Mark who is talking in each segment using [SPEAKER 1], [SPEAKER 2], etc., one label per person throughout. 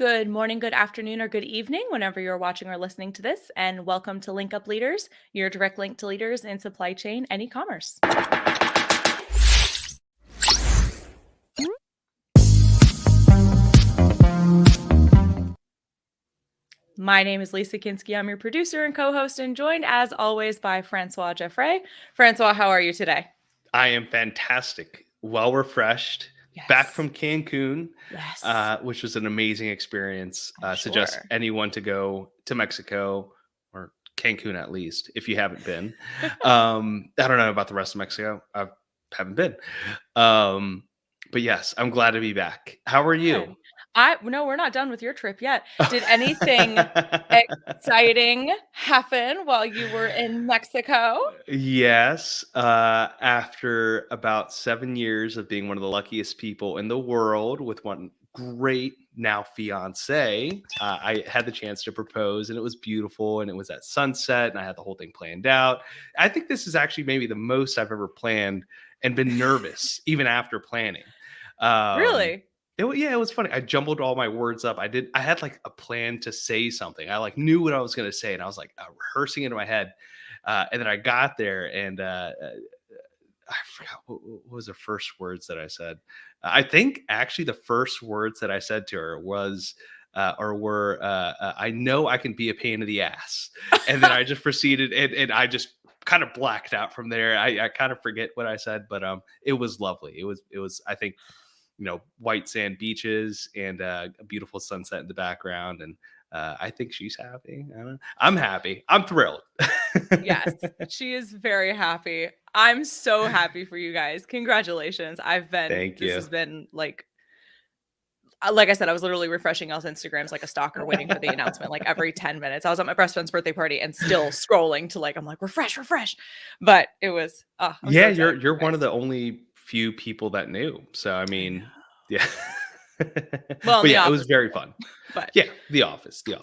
[SPEAKER 1] Good morning, good afternoon, or good evening, whenever you're watching or listening to this, and welcome to Link Up Leaders, your direct link to leaders in supply chain and e-commerce. My name is Lisa Kinski. I'm your producer and co-host, and joined as always by Francois Jeffrey. Francois, how are you today?
[SPEAKER 2] I am fantastic, well refreshed, back from Cancun, which was an amazing experience. Suggest anyone to go to Mexico or Cancun at least if you haven't been. I don't know about the rest of Mexico. I haven't been. But yes, I'm glad to be back. How are you?
[SPEAKER 1] No, we're not done with your trip yet. Did anything exciting happen while you were in Mexico?
[SPEAKER 2] Yes. After about 7 years of being one of the luckiest people in the world with one great now fiance, I had the chance to propose, and it was beautiful, and it was at sunset, and I had the whole thing planned out. I think this is actually maybe the most I've ever planned and been nervous even after planning.
[SPEAKER 1] Really?
[SPEAKER 2] It was funny. I jumbled all my words up. I had like a plan to say something. I like knew what I was going to say, and I was like rehearsing it in my head. And then I got there, and I forgot what was the first words that I said. I think actually the first words that I said to her was were I know I can be a pain in the ass. And then I just proceeded, and I just kind of blacked out from there. I kind of forget what I said, but it was lovely. It was I think, white sand beaches and a beautiful sunset in the background. And I think she's happy. I'm happy. I'm thrilled.
[SPEAKER 1] Yes, she is very happy. I'm so happy for you guys. Congratulations.
[SPEAKER 2] Thank you.
[SPEAKER 1] This has been like I said, I was literally refreshing y'all's Instagrams like a stalker, waiting for the announcement like every 10 minutes. I was at my best friend's birthday party and still scrolling to I'm like, refresh. But it was,
[SPEAKER 2] yeah, you're one of the only few people that knew. So, I mean, yeah.
[SPEAKER 1] Well,
[SPEAKER 2] but yeah, it was very fun.
[SPEAKER 1] But
[SPEAKER 2] yeah, The Office.
[SPEAKER 1] Yeah.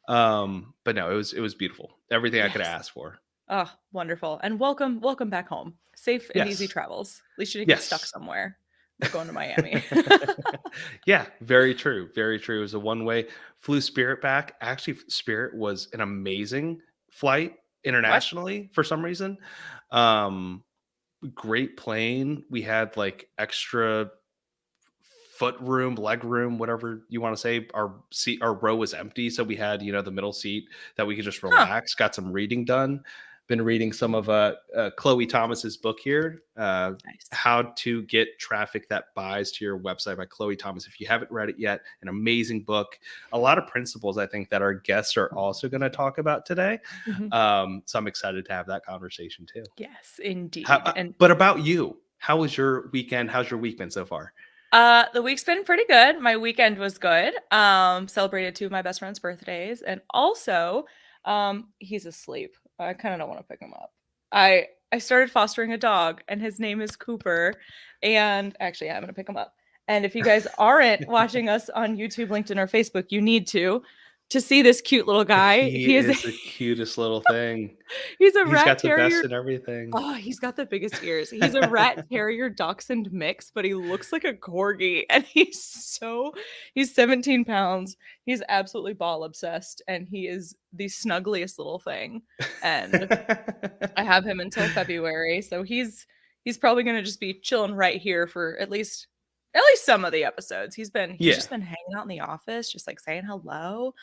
[SPEAKER 2] But no, it was beautiful. Everything I could ask for.
[SPEAKER 1] Oh, wonderful. And welcome back home. Safe and easy travels. At least you didn't get stuck somewhere. We're going to Miami.
[SPEAKER 2] Yeah, very true. Very true. It was a one-way. Flew Spirit back. Actually, Spirit was an amazing flight internationally for some reason. Great plane. We had like extra foot room, leg room, whatever you want to say. Our row was empty, so we had the middle seat that we could just relax. Got some reading done. Been reading some of Chloe Thomas's book here, nice. How to Get Traffic That Buys to Your Website by Chloe Thomas. If you haven't read it yet, an amazing book. A lot of principles I think that our guests are also going to talk about today. Mm-hmm. So I'm excited to have that conversation too.
[SPEAKER 1] Yes, indeed.
[SPEAKER 2] But about you, how was your weekend? How's your week been so far?
[SPEAKER 1] The week's been pretty good. My weekend was good. Celebrated 2 of my best friend's birthdays, and also he's asleep. I kind of don't want to pick him up. I started fostering a dog, and his name is Cooper. And actually, I'm going to pick him up. And if you guys aren't watching us on YouTube, LinkedIn, or Facebook, you need to see this cute little guy.
[SPEAKER 2] He is the cutest little thing.
[SPEAKER 1] He's a rat terrier.
[SPEAKER 2] He's got the best in everything.
[SPEAKER 1] Oh, he's got the biggest ears. He's a rat terrier dachshund mix, but he looks like a corgi, and he's 17 pounds. He's absolutely ball obsessed, and he is the snuggliest little thing. And I have him until February, so he's probably going to just be chilling right here for at least some of the episodes. He's just been hanging out in the office, just like saying hello.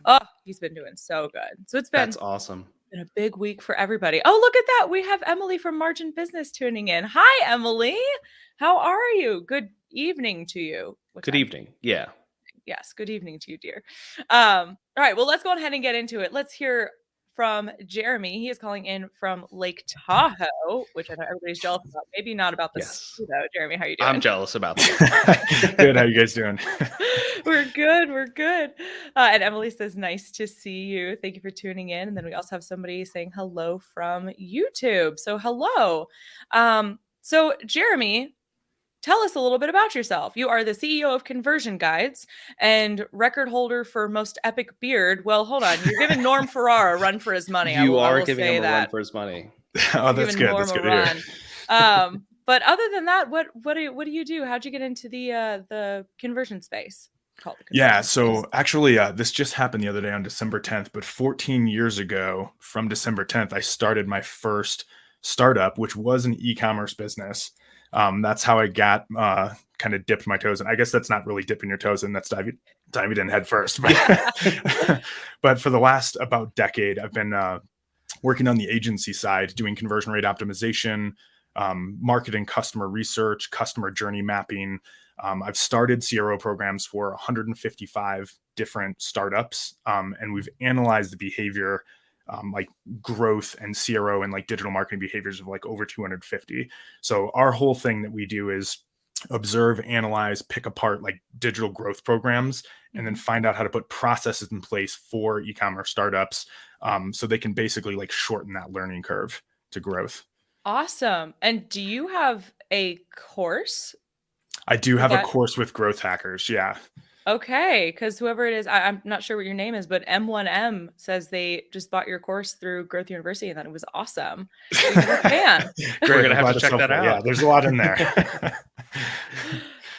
[SPEAKER 1] Oh, he's been doing so good. So that's
[SPEAKER 2] awesome.
[SPEAKER 1] Been a big week for everybody. Oh, look at that. We have Emily from Margin Business tuning in. Hi, Emily. How are you? Good evening to you.
[SPEAKER 2] Good evening. Yeah.
[SPEAKER 1] Yes. Good evening to you, dear. All right. Well, let's go ahead and get into it. Let's hear from Jeremy. He is calling in from Lake Tahoe, which I know everybody's jealous about. Maybe not about this, though. Jeremy, how are you doing?
[SPEAKER 2] I'm jealous about that.
[SPEAKER 3] Good. How you guys doing?
[SPEAKER 1] We're good. And Emily says, nice to see you. Thank you for tuning in. And then we also have somebody saying hello from YouTube. So hello. So Jeremy, tell us a little bit about yourself. You are the CEO of Conversion Guides and record holder for most epic beard. Well, hold on. You're giving Norm Farrar a run for his money.
[SPEAKER 2] You are giving him a run for his money.
[SPEAKER 3] Oh, that's good. That's good to hear.
[SPEAKER 1] But other than that, what do you do? How'd you get into the conversion space? call the
[SPEAKER 3] Yeah.
[SPEAKER 1] conversion phase?
[SPEAKER 3] So actually, this just happened the other day on December 10th, but 14 years ago from December 10th, I started my first startup, which was an e-commerce business. That's how I got kind of dipped my toes in. I guess that's not really dipping your toes in. That's diving in head first. But, but for the last about decade, I've been working on the agency side, doing conversion rate optimization, marketing, customer research, customer journey mapping. I've started CRO programs for 155 different startups, and we've analyzed the behavior, like growth and CRO and like digital marketing behaviors of like over 250. So our whole thing that we do is observe, analyze, pick apart like digital growth programs, and then find out how to put processes in place for e-commerce startups, so they can basically like shorten that learning curve to growth.
[SPEAKER 1] Awesome. And do you have a course?
[SPEAKER 3] I do have a
[SPEAKER 1] that
[SPEAKER 3] course with growth hackers. Yeah.
[SPEAKER 1] Okay, because whoever it is, I'm not sure what your name is, but M1M says they just bought your course through Growth University and that it was awesome. So he's a fan.
[SPEAKER 2] We're going to
[SPEAKER 3] I'm
[SPEAKER 2] have
[SPEAKER 3] glad
[SPEAKER 2] to
[SPEAKER 3] it's
[SPEAKER 2] check that
[SPEAKER 3] helpful. Yeah,
[SPEAKER 2] out.
[SPEAKER 3] there's a lot in there.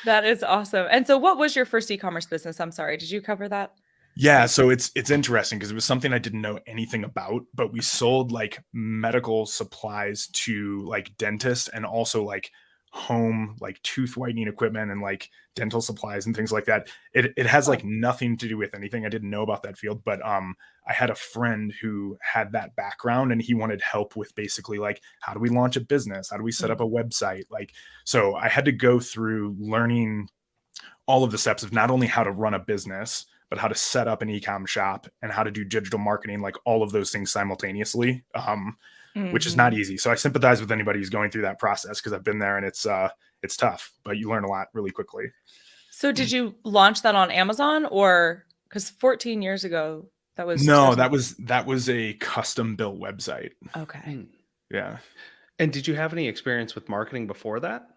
[SPEAKER 1] That is awesome. And so what was your first e-commerce business? I'm sorry, did you cover that?
[SPEAKER 3] Yeah, so it's interesting because it was something I didn't know anything about, but we sold like medical supplies to like dentists and also like home like tooth whitening equipment and like dental supplies and things like that. It has like nothing to do with anything. I didn't know about that field, but I had a friend who had that background and he wanted help with basically like how do we launch a business? How do we set up a website? Like, so I had to go through learning all of the steps of not only how to run a business, but how to set up an e-com shop and how to do digital marketing, like all of those things simultaneously, which is not easy. So I sympathize with anybody who's going through that process because I've been there and it's tough, but you learn a lot really quickly.
[SPEAKER 1] So did you launch that on Amazon or because 14 years ago that was
[SPEAKER 3] No, that was a custom built website.
[SPEAKER 1] Okay.
[SPEAKER 3] Yeah.
[SPEAKER 2] And did you have any experience with marketing before that?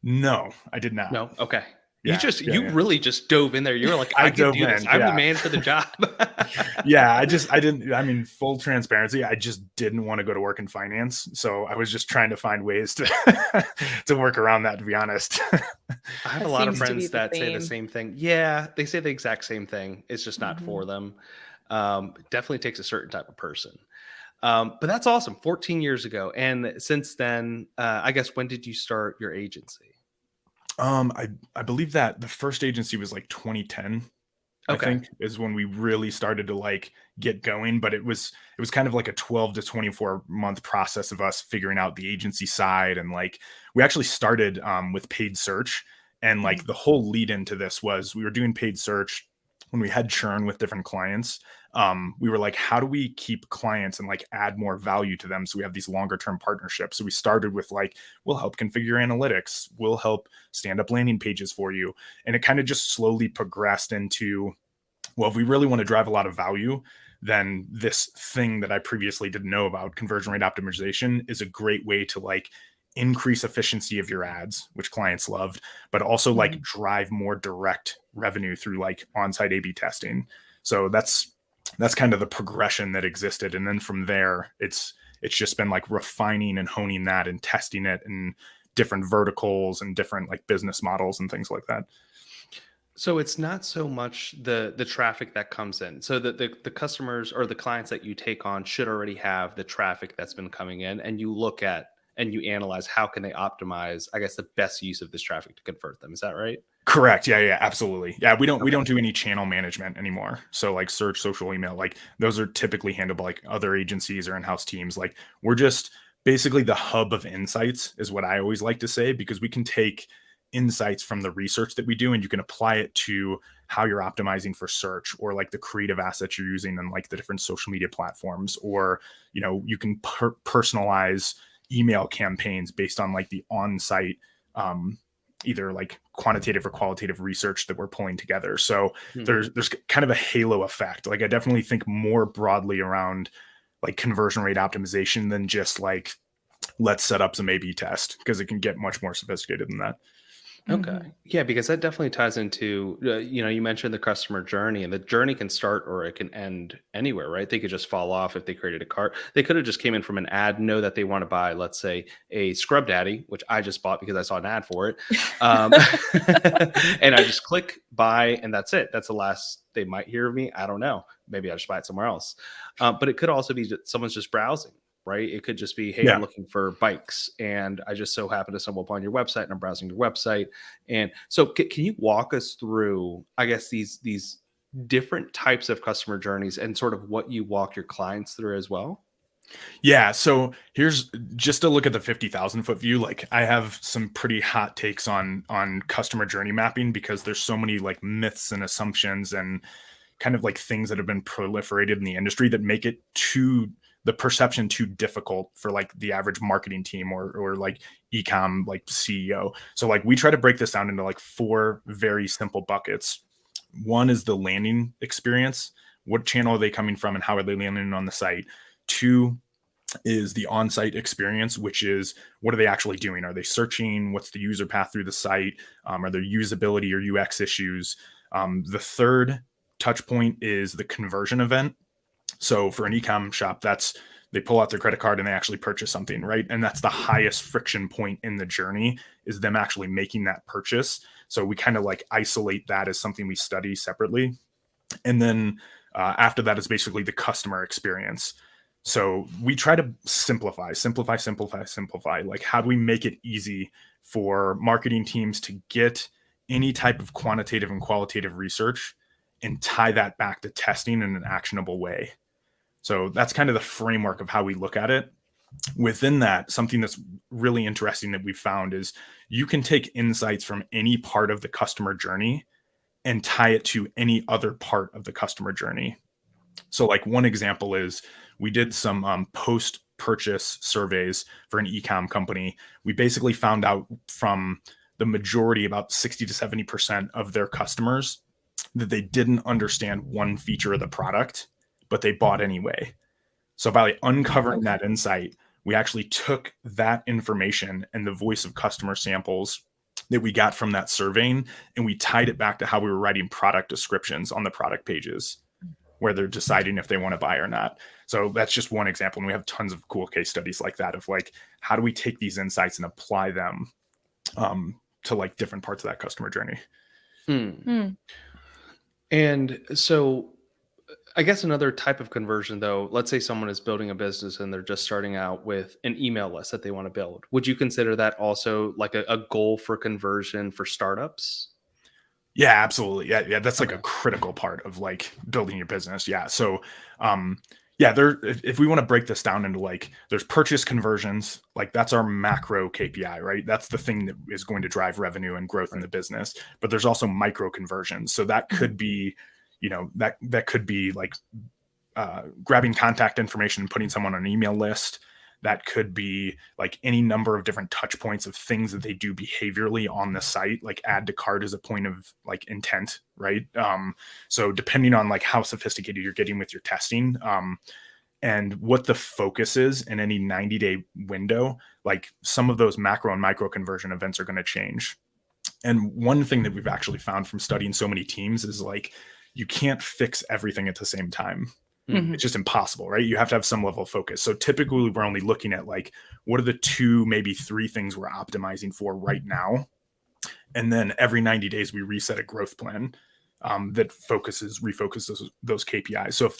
[SPEAKER 3] No, I did not.
[SPEAKER 2] No. Okay.
[SPEAKER 3] Yeah,
[SPEAKER 2] You really just dove in there. You were like, I can do this. I'm the man for the job.
[SPEAKER 3] I mean, full transparency, I just didn't want to go to work in finance. So I was just trying to find ways to to work around that, to be honest.
[SPEAKER 2] I have a lot of friends that say the same thing. Yeah, they say the exact same thing. It's just not for them. It definitely takes a certain type of person. But that's awesome. 14 years ago. And since then, I guess, when did you start your agency?
[SPEAKER 3] I believe that the first agency was like 2010. I think is when we really started to like get going, but it was kind of like a 12 to 24 month process of us figuring out the agency side. And like, we actually started with paid search, and like the whole lead into this was we were doing paid search when we had churn with different clients. We were like, how do we keep clients and like add more value to them so we have these longer term partnerships? So we started with like, we'll help configure analytics, we'll help stand up landing pages for you. And it kind of just slowly progressed into, well, if we really want to drive a lot of value, then this thing that I previously didn't know about, conversion rate optimization, is a great way to like increase efficiency of your ads, which clients loved, but also like drive more direct revenue through like on-site A/B testing. So that's kind of the progression that existed. And then from there, it's just been like refining and honing that and testing it in different verticals and different like business models and things like that.
[SPEAKER 2] So it's not so much the traffic that comes in. So the customers or the clients that you take on should already have the traffic that's been coming in, and you look at and you analyze how can they optimize, I guess, the best use of this traffic to convert them. Is that right?
[SPEAKER 3] Correct. Yeah, absolutely. Yeah, we don't do any channel management anymore. So like search, social, email, like those are typically handled by like other agencies or in-house teams. Like we're just basically the hub of insights is what I always like to say, because we can take insights from the research that we do and you can apply it to how you're optimizing for search or like the creative assets you're using and like the different social media platforms, or, you know, you can personalize email campaigns based on like the on-site, either like quantitative or qualitative research that we're pulling together. So there's kind of a halo effect. Like I definitely think more broadly around like conversion rate optimization than just like, let's set up some A/B test, because it can get much more sophisticated than that.
[SPEAKER 2] Okay.
[SPEAKER 1] Mhm.
[SPEAKER 2] Yeah, because that definitely ties into, you mentioned the customer journey, and the journey can start or it can end anywhere, right? They could just fall off if they created a cart. They could have just came in from an ad, know that they want to buy, let's say, a Scrub Daddy, which I just bought because I saw an ad for it. Um, and I just click buy, and that's it. That's the last they might hear of me. I don't know. Maybe I just buy it somewhere else. But it could also be that someone's just browsing. Right. It could just be, hey, I'm
[SPEAKER 3] Yeah.
[SPEAKER 2] looking for bikes and I just so happen to stumble upon your website and I'm browsing your website. And so can you walk us through, I guess, these different types of customer journeys and sort of what you walk your clients through as well?
[SPEAKER 3] Yeah. So here's just to look at the 50,000 foot view. Like I have some pretty hot takes on customer journey mapping because there's so many like myths and assumptions and kind of like things that have been proliferated in the industry that make it the perception too difficult for like the average marketing team or like ecom like CEO. So like we try to break this down into like 4 very simple buckets. One is the landing experience. What channel are they coming from and how are they landing on the site? 2 is the on-site experience, which is what are they actually doing? Are they searching? What's the user path through the site? Are there usability or UX issues? The third touch point is the conversion event. So for an e-com shop, that's they pull out their credit card and they actually purchase something, right? And that's the highest friction point in the journey is them actually making that purchase. So we kind of like isolate that as something we study separately. And then after that is basically the customer experience. So we try to simplify. Like, how do we make it easy for marketing teams to get any type of quantitative and qualitative research and tie that back to testing in an actionable way? So that's kind of the framework of how we look at it. Within that, something that's really interesting that we've found is you can take insights from any part of the customer journey and tie it to any other part of the customer journey. So like one example is we did some post-purchase surveys for an e-com company. We basically found out from the majority, about 60 to 70% of their customers, that they didn't understand one feature of the product, but they bought anyway. So by uncovering that insight, we actually took that information and the voice of customer samples that we got from that surveying, and we tied it back to how we were writing product descriptions on the product pages where they're deciding if they want to buy or not. So that's just one example. And we have tons of cool case studies like that of like, how do we take these insights and apply them to like different parts of that customer journey?
[SPEAKER 2] And so I guess another type of conversion, though, let's say someone is building a business and they're just starting out with an email list that they want to build. Would you consider that also like a goal for conversion for startups?
[SPEAKER 3] Yeah, absolutely. Yeah. That's like
[SPEAKER 2] Okay.
[SPEAKER 3] a critical part of like building your business. Yeah. So, yeah, if we want to break this down into like, there's purchase conversions, like that's our macro KPI, right? That's the thing that is going to drive revenue and growth in the business. But there's also micro conversions. So that could be, that could be like grabbing contact information and putting someone on an email list. That could be like any number of different touch points of things that they do behaviorally on the site, like add to cart as a point of like intent, right? So depending on like how sophisticated you're getting with your testing, and what the focus is in any 90-day window, like some of those macro and micro conversion events are going to change. And one thing that we've actually found from studying so many teams is like, you can't fix everything at the same time. It's just impossible, right? You have to have some level of focus. So typically we're only looking at like, what are the 2, maybe 3 things we're optimizing for right now? And then every 90 days we reset a growth plan that refocuses those KPIs. So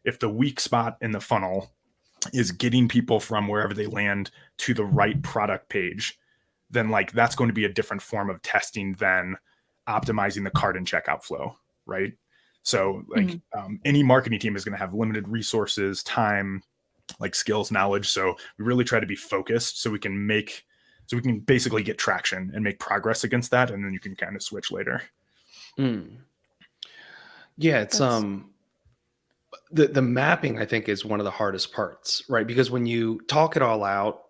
[SPEAKER 3] if the weak spot in the funnel is getting people from wherever they land to the right product page, then like that's going to be a different form of testing than optimizing the cart and checkout flow, right? So like any marketing team is going to have limited resources, time, like skills, knowledge. So we really try to be focused so we can basically get traction and make progress against that. And then you can kind of switch later.
[SPEAKER 2] Yeah, it's the mapping, I think, is one of the hardest parts, right? Because when you talk it all out,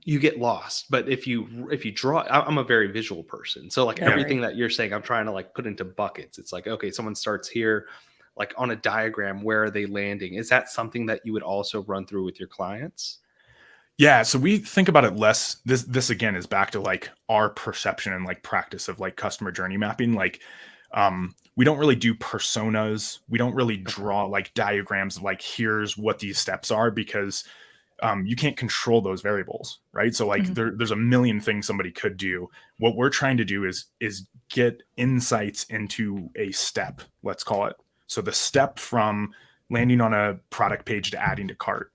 [SPEAKER 2] you get lost. But if you draw, I'm a very visual person, so like everything that you're saying, I'm trying to like put into buckets. It's like, okay, someone starts here, like on a diagram, where are they landing? Is that something that you would also run through with your clients?
[SPEAKER 3] Yeah, so we think about it less. This again is back to like our perception and like practice of like customer journey mapping. Like, we don't really do personas. We don't really
[SPEAKER 2] Okay.
[SPEAKER 3] draw like diagrams of like here's what these steps are, because you can't control those variables, right? So like there's a million things somebody could do. What we're trying to do is get insights into a step, let's call it. So the step from landing on a product page to adding to cart.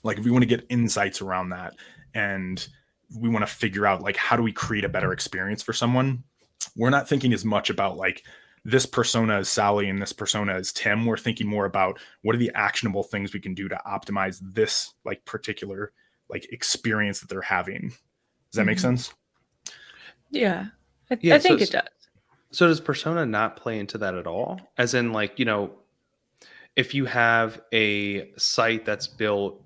[SPEAKER 3] Like if we want to get insights around that, and we want to figure out like how do we create a better experience for someone, we're not thinking as much about like this persona is Sally and this persona is Tim. We're thinking more about what are the actionable things we can do to optimize this like particular like experience that they're having. Does that make sense?
[SPEAKER 1] Yeah,
[SPEAKER 2] Yeah,
[SPEAKER 1] I think it does.
[SPEAKER 2] So does persona not play into that at all? As in, like, if you have a site that's built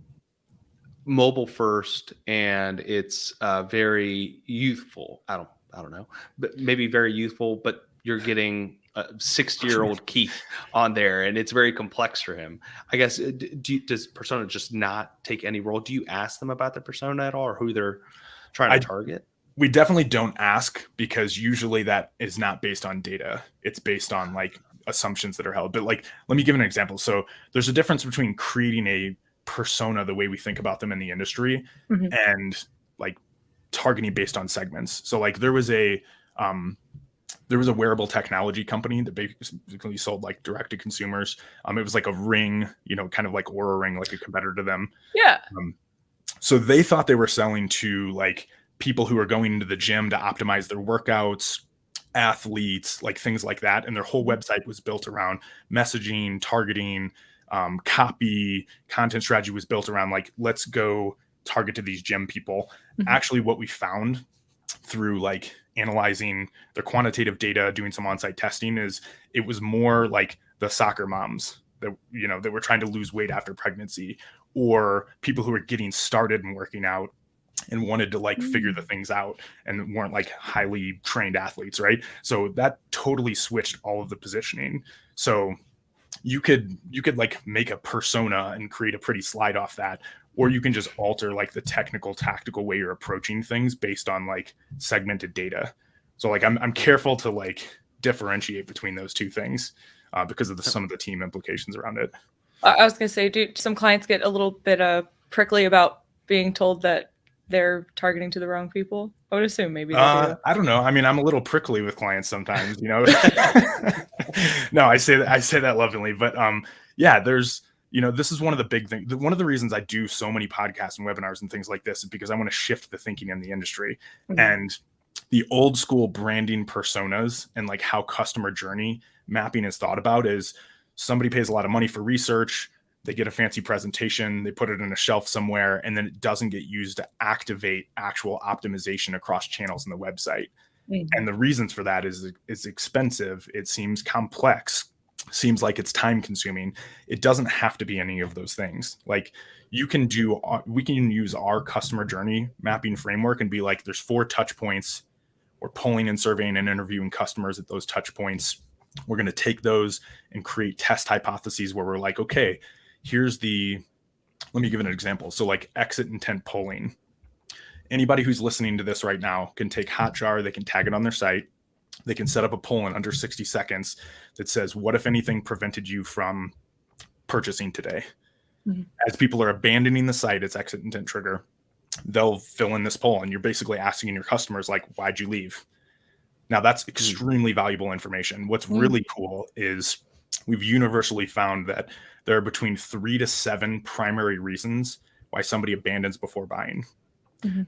[SPEAKER 2] mobile first and it's very youthful, I don't know, but maybe very youthful, but you're getting a 60-year-old Keith on there and it's very complex for him. I guess, does persona just not take any role? Do you ask them about the persona at all, or who they're trying to target?
[SPEAKER 3] We definitely don't ask, because usually that is not based on data. It's based on like assumptions that are held. But like, let me give an example. So there's a difference between creating a persona the way we think about them in the industry and like targeting based on segments. So like there was a wearable technology company that basically sold like direct to consumers. It was like a Ring, kind of like Oura Ring, like a competitor to them.
[SPEAKER 1] Yeah.
[SPEAKER 3] So they thought they were selling to like people who are going into the gym to optimize their workouts, athletes, like things like that. And their whole website was built around messaging, targeting, copy, content strategy was built around like, let's go target to these gym people. Actually, what we found through like analyzing their quantitative data, doing some on-site testing, is it was more like the soccer moms that, that were trying to lose weight after pregnancy, or people who were getting started and working out and wanted to like figure the things out and weren't like highly trained athletes, right? So that totally switched all of the positioning. So you could like make a persona and create a pretty slide off that, or you can just alter like the technical, tactical way you're approaching things based on like segmented data. So like I'm careful to like differentiate between those two things because of some of the team implications around it.
[SPEAKER 1] I was going to say, do some clients get a little bit prickly about being told that they're targeting to the wrong people? I would assume maybe they do.
[SPEAKER 3] I don't know. I mean, I'm a little prickly with clients sometimes, No, I say that lovingly, but yeah, there's, this is one of the big things. One of the reasons I do so many podcasts and webinars and things like this is because I want to shift the thinking in the industry. And the old school branding personas and like how customer journey mapping is thought about is somebody pays a lot of money for research. They get a fancy presentation, they put it in a shelf somewhere, and then it doesn't get used to activate actual optimization across channels in the website. And the reasons for that is it's expensive. It seems complex, seems like it's time consuming. It doesn't have to be any of those things. Like we can use our customer journey mapping framework and be like, there's 4 touch points. We're polling and surveying and interviewing customers at those touch points. We're going to take those and create test hypotheses where we're like, okay, let me give an example. So like exit intent polling. Anybody who's listening to this right now can take Hotjar, they can tag it on their site. They can set up a poll in under 60 seconds that says, what, if anything, prevented you from purchasing today? As people are abandoning the site, it's exit intent trigger. They'll fill in this poll and you're basically asking your customers like, why'd you leave? Now that's extremely valuable information. What's really cool is we've universally found that there are between 3 to 7 primary reasons why somebody abandons before buying.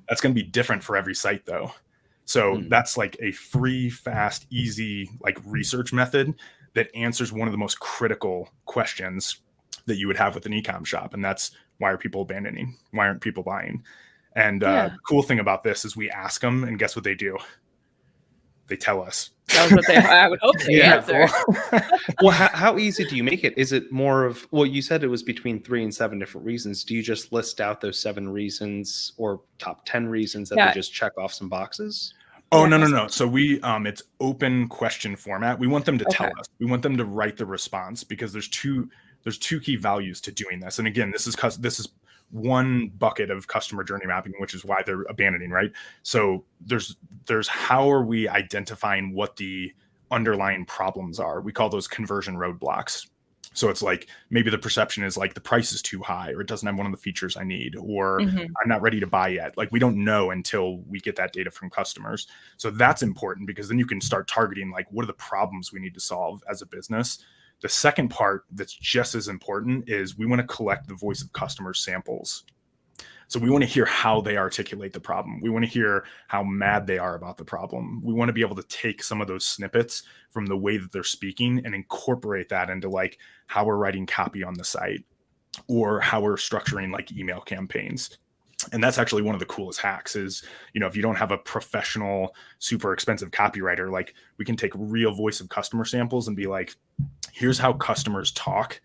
[SPEAKER 3] That's going to be different for every site though. So that's like a free, fast, easy, like research method that answers one of the most critical questions that you would have with an e-com shop. And that's, why are people abandoning? Why aren't people buying? And the cool thing about this is we ask them, and guess what they do? They tell us.
[SPEAKER 1] That was what I would hope they answer.
[SPEAKER 2] Well, how easy do you make it? Is it more of, well, you said it was between 3 and 7 different reasons. Do you just list out those 7 reasons or top 10 reasons that they just check off some boxes?
[SPEAKER 3] Oh, no. So we, it's open question format. We want them to tell us. We want them to write the response, because there's two key values to doing this. And again, this is one bucket of customer journey mapping, which is why they're abandoning, right? So there's how are we identifying what the underlying problems are? We call those conversion roadblocks. So it's like maybe the perception is like the price is too high, or it doesn't have one of the features I need, or I'm not ready to buy yet. Like we don't know until we get that data from customers. So that's important, because then you can start targeting like what are the problems we need to solve as a business. The second part that's just as important is we want to collect the voice of customer samples. So we want to hear how they articulate the problem. We want to hear how mad they are about the problem. We want to be able to take some of those snippets from the way that they're speaking and incorporate that into like how we're writing copy on the site, or how we're structuring like email campaigns. And that's actually one of the coolest hacks is, you know, if you don't have a professional, super expensive copywriter, like we can take real voice of customer samples and be like, here's how customers talk.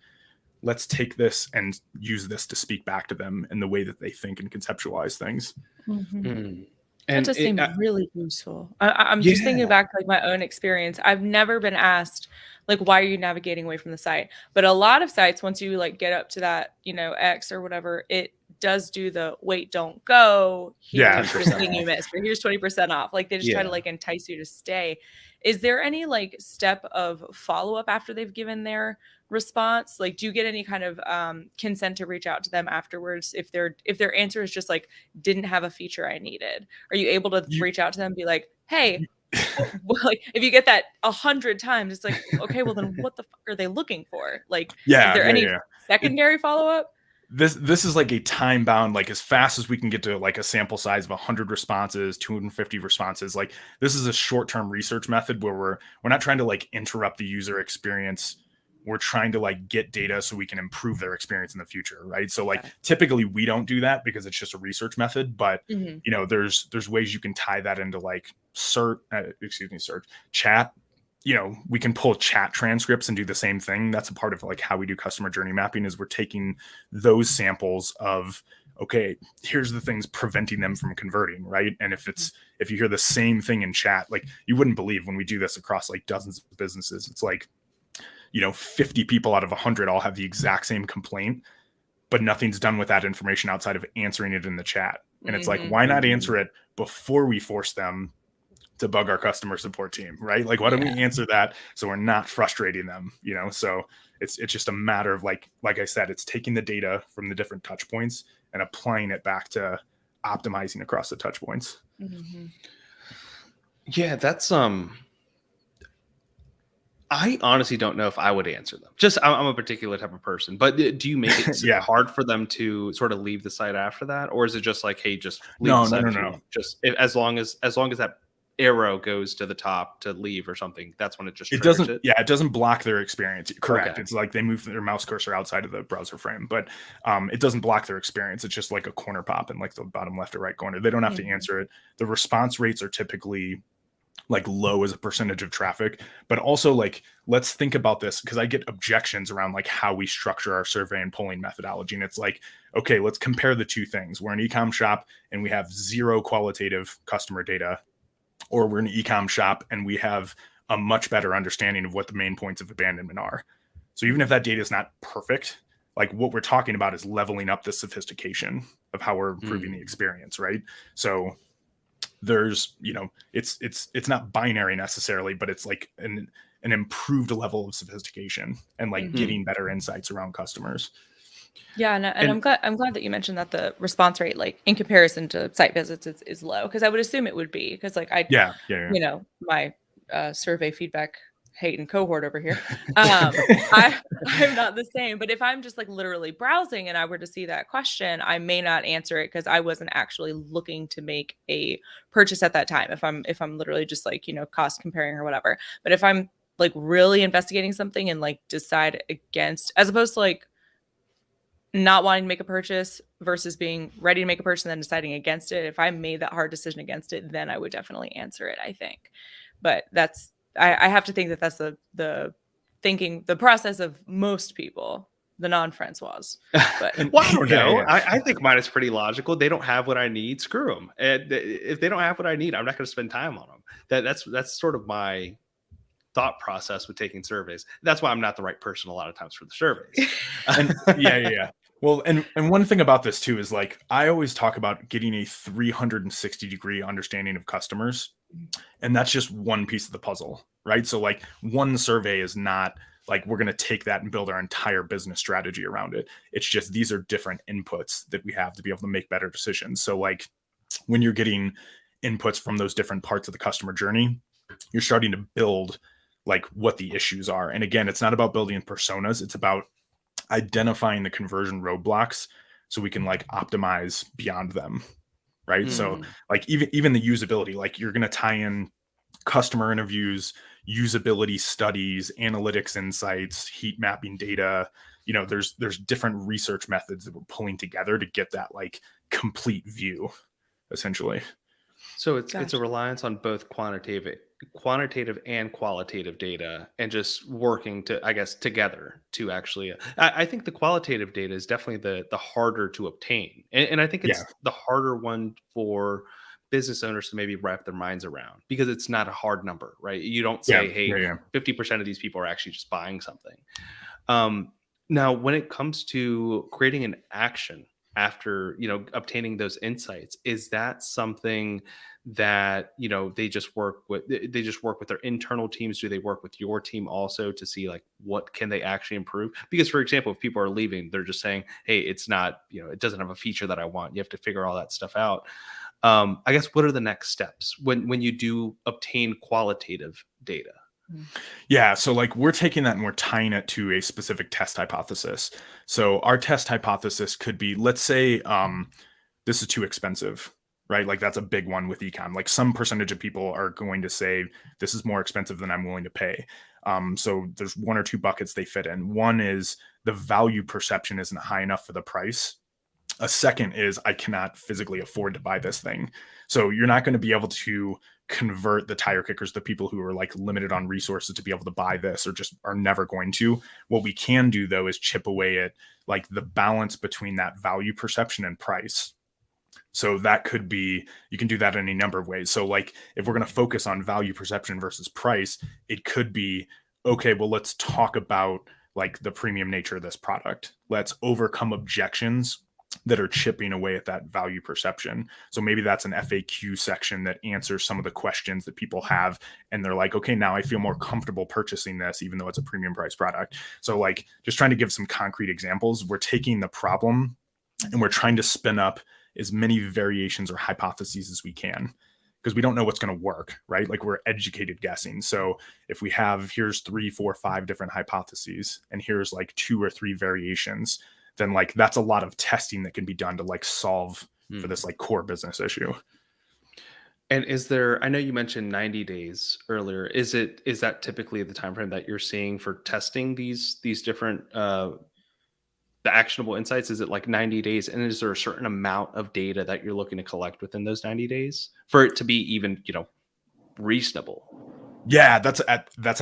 [SPEAKER 3] Let's take this and use this to speak back to them in the way that they think and conceptualize things.
[SPEAKER 1] And that does seem really useful. I'm just thinking back to like my own experience. I've never been asked like, why are you navigating away from the site? But a lot of sites, once you like get up to that, you know, X or whatever, it does do the wait, don't go. Here's the thing you missed, or here's 20% off. Like they just try to like entice you to stay. Is there any like step of follow-up after they've given their response? Like, do you get any kind of consent to reach out to them afterwards if their answer is just like didn't have a feature I needed? Are you able to reach out to them and be like, hey, well, like if you get that 100 times, it's like, okay, well then what the fuck are they looking for? Like, is there any secondary follow-up?
[SPEAKER 3] This is like a time bound, like as fast as we can get to like a sample size of 100 responses, 250 responses. Like this is a short-term research method where we're not trying to like interrupt the user experience. We're trying to like get data so we can improve their experience in the future, right? So like typically we don't do that because it's just a research method, but you know, there's ways you can tie that into like chat. You know, we can pull chat transcripts and do the same thing. That's a part of like how we do customer journey mapping is we're taking those samples of, okay, here's the things preventing them from converting, right? And if you hear the same thing in chat, like you wouldn't believe when we do this across like dozens of businesses, it's like, you know, 50 people out of 100 all have the exact same complaint, but nothing's done with that information outside of answering it in the chat. And it's like, why not answer it before we force them to bug our customer support team, right? Like, why don't we answer that so we're not frustrating them, you know? So it's just a matter of like I said, it's taking the data from the different touch points and applying it back to optimizing across the touch points.
[SPEAKER 2] Yeah, that's I honestly don't know if I would answer them. Just I'm a particular type of person, but do you make it hard for them to sort of leave the site after that, or is it just like, hey, just leave the site? No. Just as long as that arrow goes to the top to leave or something, that's when it just triggers it.
[SPEAKER 3] It doesn't block their experience. Correct. Okay. It's like they move their mouse cursor outside of the browser frame, but it doesn't block their experience. It's just like a corner pop in like the bottom left or right corner. They don't have to answer it. The response rates are typically like low as a percentage of traffic, but also like, let's think about this, because I get objections around like how we structure our survey and polling methodology. And it's like, okay, let's compare the two things. We're an e-com shop and we have zero qualitative customer data, or we're an e-com shop and we have a much better understanding of what the main points of abandonment are. So even if that data is not perfect, like what we're talking about is leveling up the sophistication of how we're improving the experience, right? So there's, you know, it's not binary necessarily, but it's like an improved level of sophistication and like getting better insights around customers.
[SPEAKER 1] Yeah, and I'm glad that you mentioned that the response rate, like in comparison to site visits, is low, because I would assume it would be, because like you know, my survey feedback hating cohort over here, I'm not the same. But if I'm just like literally browsing and I were to see that question, I may not answer it because I wasn't actually looking to make a purchase at that time. If I'm literally just like, you know, cost comparing or whatever. But if I'm like really investigating something and like decide against, as opposed to like not wanting to make a purchase versus being ready to make a purchase and then deciding against it, if I made that hard decision against it, then I would definitely answer it, I think. But that's, I have to think that that's the process of most people, the non-Francois. But
[SPEAKER 2] well, I don't know. I think mine is pretty logical. They don't have what I need. Screw them. And if they don't have what I need, I'm not going to spend time on them. That's sort of my thought process with taking surveys. That's why I'm not the right person a lot of times for the surveys.
[SPEAKER 3] Well, and one thing about this too is like I always talk about getting a 360-degree understanding of customers, and that's just one piece of the puzzle, right? So like one survey is not like we're going to take that and build our entire business strategy around it. It's just these are different inputs that we have to be able to make better decisions. So like when you're getting inputs from those different parts of the customer journey, you're starting to build like what the issues are. And again, it's not about building personas, it's about identifying the conversion roadblocks so we can like optimize beyond them, right? So like even the usability, like you're going to tie in customer interviews, usability studies, analytics insights, heat mapping data. There's different research methods that we're pulling together to get that like complete view, essentially.
[SPEAKER 2] So it's a reliance on both quantitative and qualitative data, and just working to, I guess, together to actually. I think the qualitative data is definitely the harder to obtain, and I think
[SPEAKER 3] Yeah.
[SPEAKER 2] it's the harder one for business owners to maybe wrap their minds around, because it's not a hard number, right? You don't say, hey,
[SPEAKER 3] Yeah.
[SPEAKER 2] 50% of these people are actually just buying something. Now, when it comes to creating an action after obtaining those insights, is that something that they just work with their internal teams? Do they work with your team also to see like what can they actually improve? Because for example, if people are leaving, they're just saying, hey, it's not, it doesn't have a feature that I want. You have to figure all that stuff out. I guess, what are the next steps when you do obtain qualitative data?
[SPEAKER 3] Yeah, so like we're taking that and we're tying it to a specific test hypothesis. So our test hypothesis could be, let's say this is too expensive, right? Like that's a big one with ecom. Like some percentage of people are going to say this is more expensive than I'm willing to pay. So there's one or two buckets they fit in. One is the value perception isn't high enough for the price. A second is I cannot physically afford to buy this thing. So you're not going to be able to convert the tire kickers, the people who are like limited on resources to be able to buy this or just are never going to. What we can do though is chip away at like the balance between that value perception and price. So that could be, you can do that in a number of ways. So like if we're going to focus on value perception versus price, it could be, okay, well, let's talk about like the premium nature of this product. Let's overcome objections that are chipping away at that value perception. So maybe that's an FAQ section that answers some of the questions that people have. And they're like, okay, now I feel more comfortable purchasing this, even though it's a premium price product. So like just trying to give some concrete examples, we're taking the problem and we're trying to spin up as many variations or hypotheses as we can, because we don't know what's going to work, right? Like we're educated guessing. So if we have, here's 3, 4, 5 different hypotheses, and here's like 2 or 3 variations, then like that's a lot of testing that can be done to like solve for this like core business issue.
[SPEAKER 2] And is there, I know you mentioned 90 days earlier. Is that typically the time frame that you're seeing for testing these different the actionable insights? Is it like 90 days? And is there a certain amount of data that you're looking to collect within those 90 days for it to be even, reasonable?
[SPEAKER 3] Yeah, that's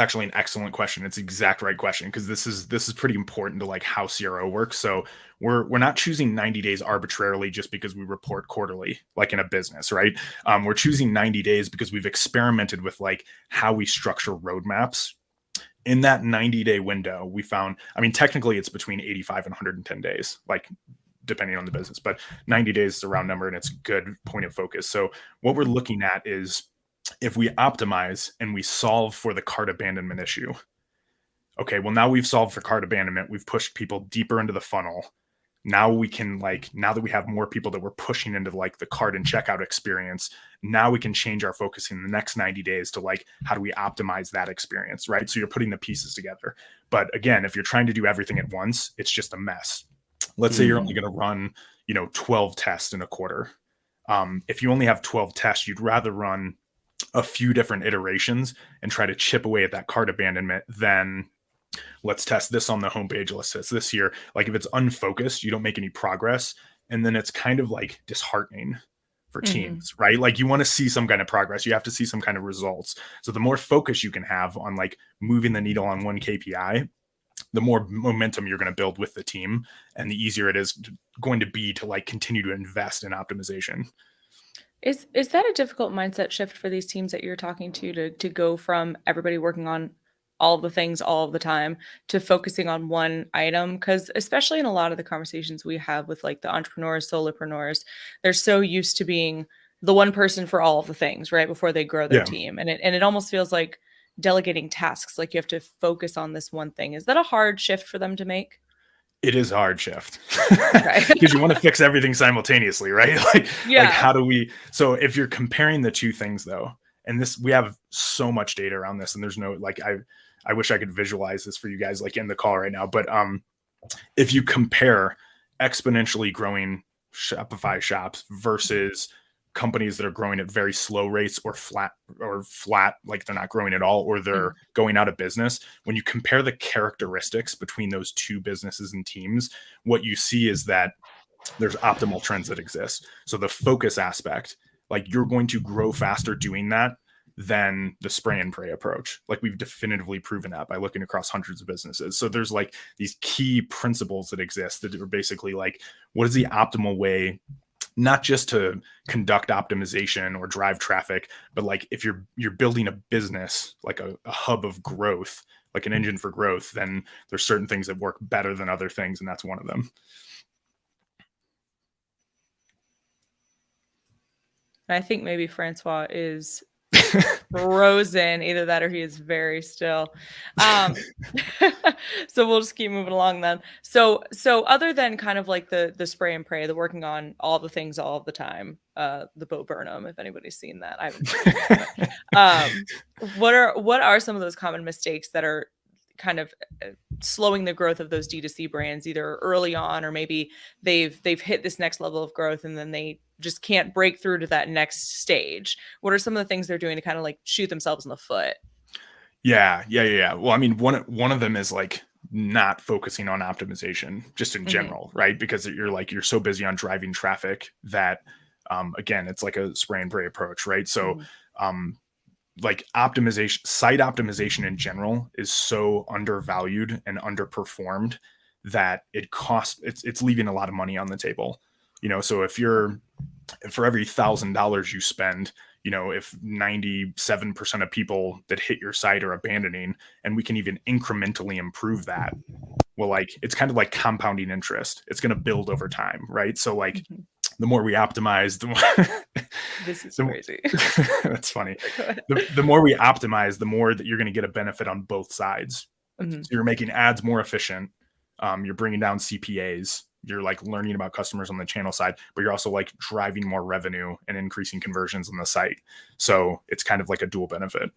[SPEAKER 3] actually an excellent question. It's the exact right question, because this is pretty important to like how CRO works. So we're not choosing 90 days arbitrarily just because we report quarterly, like in a business, right? We're choosing 90 days because we've experimented with like how we structure roadmaps. In that 90-day window, we found, I mean, technically it's between 85 and 110 days, like depending on the business, but 90 days is a round number and it's a good point of focus. So what we're looking at is if we optimize and we solve for the cart abandonment issue. Okay, well, now we've solved for cart abandonment. We've pushed people deeper into the funnel. Now we can now that we have more people that we're pushing into like the cart and checkout experience, now we can change our focus in the next 90 days to like, how do we optimize that experience, right? So you're putting the pieces together. But again, if you're trying to do everything at once, it's just a mess. Let's say you're only going to run, 12 tests in a quarter. If you only have 12 tests, you'd rather run a few different iterations and try to chip away at that cart abandonment than let's test this on the homepage, let's test this here. Like if it's unfocused, you don't make any progress. And then it's kind of like disheartening for teams, right? Like you want to see some kind of progress. You have to see some kind of results. So the more focus you can have on like moving the needle on one KPI, the more momentum you're going to build with the team, and the easier it is going to be to like continue to invest in optimization.
[SPEAKER 1] Is that a difficult mindset shift for these teams that you're talking to go from everybody working on all the things all of the time to focusing on one item. Because especially in a lot of the conversations we have with like the entrepreneurs, solopreneurs, they're so used to being the one person for all of the things, right? Before they grow their
[SPEAKER 3] Yeah.
[SPEAKER 1] team. And it almost feels like delegating tasks, like you have to focus on this one thing. Is that a hard shift for them to make?
[SPEAKER 3] It is a hard shift
[SPEAKER 1] Okay.
[SPEAKER 3] because you want to fix everything simultaneously, right? Like
[SPEAKER 1] Yeah.
[SPEAKER 3] how do we, so if you're comparing the two things though, and this, we have so much data around this, and there's no, like, I wish I could visualize this for you guys, like in the call right now, but if you compare exponentially growing Shopify shops versus companies that are growing at very slow rates or flat, like they're not growing at all, or they're going out of business. When you compare the characteristics between those two businesses and teams, what you see is that there's optimal trends that exist. So the focus aspect, like you're going to grow faster doing that than the spray and pray approach. Like we've definitively proven that by looking across hundreds of businesses. So there's like these key principles that exist that are basically like, what is the optimal way, not just to conduct optimization or drive traffic, but like if you're building a business, like a hub of growth, like an engine for growth, then there's certain things that work better than other things. And that's one of them.
[SPEAKER 1] I think maybe Francois is frozen, either that or he is very still. So we'll just keep moving along then. So other than kind of like the spray and pray, the working on all the things all the time, the Bo Burnham, if anybody's seen that, I haven't seen that. What are some of those common mistakes that are kind of slowing the growth of those D2C brands, either early on or maybe they've hit this next level of growth and then they just can't break through to that next stage? What are some of the things they're doing to kind of like shoot themselves in the foot?
[SPEAKER 3] Yeah. Well, I mean, one of them is like not focusing on optimization just in general, right? Because you're so busy on driving traffic that, again, it's like a spray and pray approach, right? So, like optimization, site optimization in general is so undervalued and underperformed that it's leaving a lot of money on the table. So for every $1,000 you spend, if 97% of people that hit your site are abandoning, and we can even incrementally improve that, well, like it's kind of like compounding interest. It's going to build over time, right? So like the more we optimize, the more
[SPEAKER 1] this is crazy.
[SPEAKER 3] That's funny. The more we optimize, the more that you're going to get a benefit on both sides. So you're making ads more efficient. You're bringing down CPAs. You're like learning about customers on the channel side, but you're also like driving more revenue and increasing conversions on the site. So it's kind of like a dual benefit.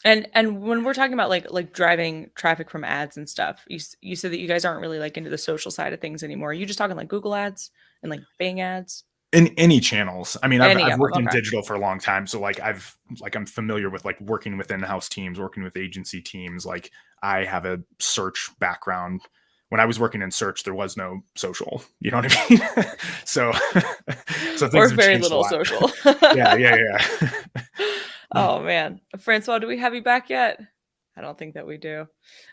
[SPEAKER 1] And when we're talking about like driving traffic from ads and stuff, you said that you guys aren't really like into the social side of things anymore. Are you just talking like Google ads and like Bing ads?
[SPEAKER 3] In any channels. I mean, I've worked in
[SPEAKER 1] okay.
[SPEAKER 3] digital for a long time. So like I'm familiar with like working with in-house teams, working with agency teams. Like I have a search background. When I was working in search, there was no social, you know what I mean? so things
[SPEAKER 1] or
[SPEAKER 3] have
[SPEAKER 1] very
[SPEAKER 3] changed
[SPEAKER 1] little
[SPEAKER 3] a lot.
[SPEAKER 1] social.
[SPEAKER 3] Yeah.
[SPEAKER 1] Oh man. Francois, do we have you back yet? I don't think that we do.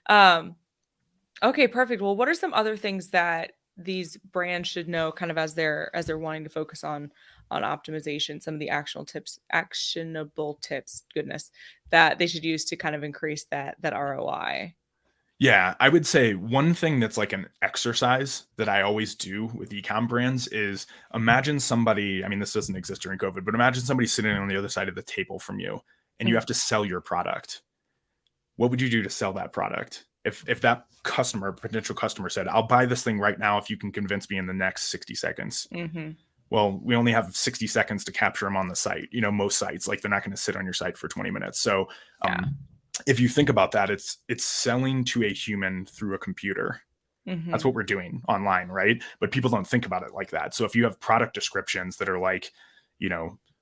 [SPEAKER 1] Okay, perfect. Well, what are some other things that these brands should know kind of as they're wanting to focus on optimization, some of the actionable tips, goodness, that they should use to kind of increase that ROI?
[SPEAKER 3] Yeah, I would say one thing that's like an exercise that I always do with e-com brands is imagine somebody, I mean, this doesn't exist during COVID, but imagine somebody sitting on the other side of the table from you and you have to sell your product. What would you do to sell that product? If that potential customer said, I'll buy this thing right now if you can convince me in the next 60 seconds. Well, we only have 60 seconds to capture them on the site. Most sites, like they're not going to sit on your site for 20 minutes. So if you think about that, it's selling to a human through a computer. That's what we're doing online, right? But people don't think about it like that. So if you have product descriptions that are like,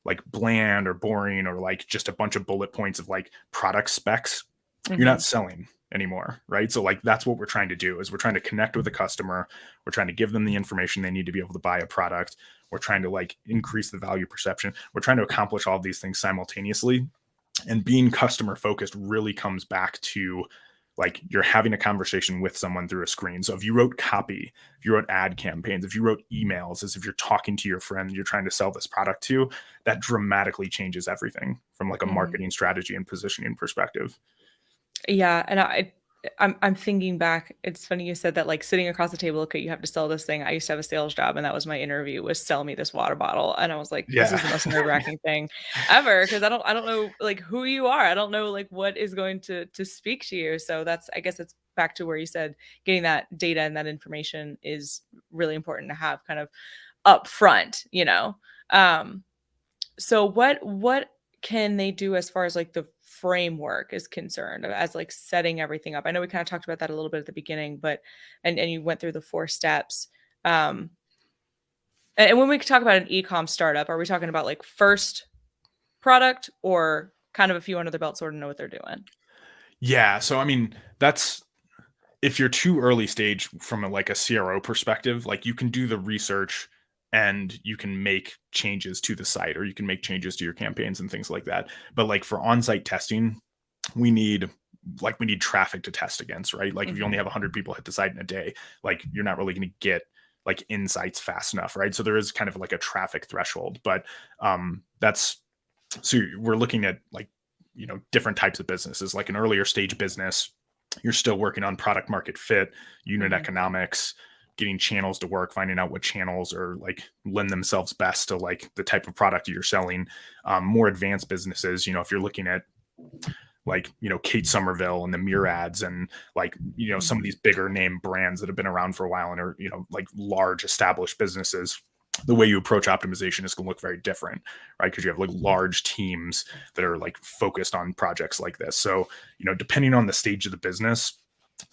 [SPEAKER 3] like bland or boring, or like just a bunch of bullet points of like product specs, you're not selling anymore, right? So like that's what we're trying to do, is we're trying to connect with the customer. We're trying to give them the information they need to be able to buy a product. We're trying to like increase the value perception. We're trying to accomplish all of these things simultaneously. And being customer focused really comes back to like you're having a conversation with someone through a screen. So if you wrote copy, if you wrote ad campaigns, if you wrote emails, as if you're talking to your friend you're trying to sell this product to, that dramatically changes everything from like a marketing strategy and positioning perspective.
[SPEAKER 1] Yeah, and I'm thinking back. It's funny you said that, like, sitting across the table, okay, you have to sell this thing. I used to have a sales job, and that was my interview, was sell me this water bottle. And I was like, this
[SPEAKER 3] Yeah.
[SPEAKER 1] is the most nerve-wracking thing ever, because I don't know like who you are. I don't know like what is going to speak to you. So that's, I guess it's back to where you said getting that data and that information is really important to have kind of up front, you know. Um, so what can they do as far as like the framework is concerned, as like setting everything up? I know we kind of talked about that a little bit at the beginning, but and you went through the 4 steps. Um, and when we talk about an e-com startup, are we talking about like first product or kind of a few under the belt sort of know what they're doing?
[SPEAKER 3] Yeah. So, I mean, that's if you're too early stage from like a CRO perspective, like you can do the research and you can make changes to the site or you can make changes to your campaigns and things like that. But like for on-site testing, we need traffic to test against, right? Like if you only
[SPEAKER 1] Mhm.
[SPEAKER 3] have 100 people hit the site in a day, like you're not really going to get like insights fast enough, right? So there is kind of like a traffic threshold, but that's so we're looking at like, different types of businesses. Like an earlier stage business, you're still working on product market fit, unit
[SPEAKER 1] Mhm.
[SPEAKER 3] economics, getting channels to work, finding out what channels are like lend themselves best to like the type of product you're selling. More advanced businesses, if you're looking at like, Kate Somerville and the Murads and like, some of
[SPEAKER 1] Mhm.
[SPEAKER 3] these bigger name brands that have been around for a while and are, like large established businesses, the way you approach optimization is going to look very different, right? Because you have like large teams that are like focused on projects like this. So, depending on the stage of the business,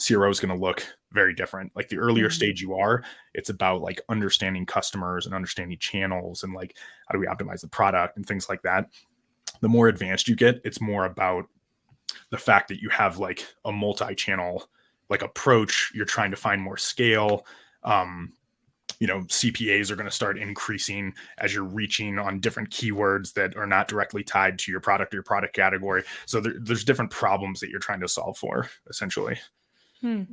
[SPEAKER 3] CRO is going to look very different. Like the earlier
[SPEAKER 1] Mhm.
[SPEAKER 3] stage you are, it's about like understanding customers and understanding channels and like how do we optimize the product and things like that. The more advanced you get, it's more about the fact that you have like a multi-channel like approach. You're trying to find more scale. Um, CPAs are going to start increasing as you're reaching on different keywords that are not directly tied to your product or your product category. So there's different problems that you're trying to solve for, essentially.
[SPEAKER 1] Hmm.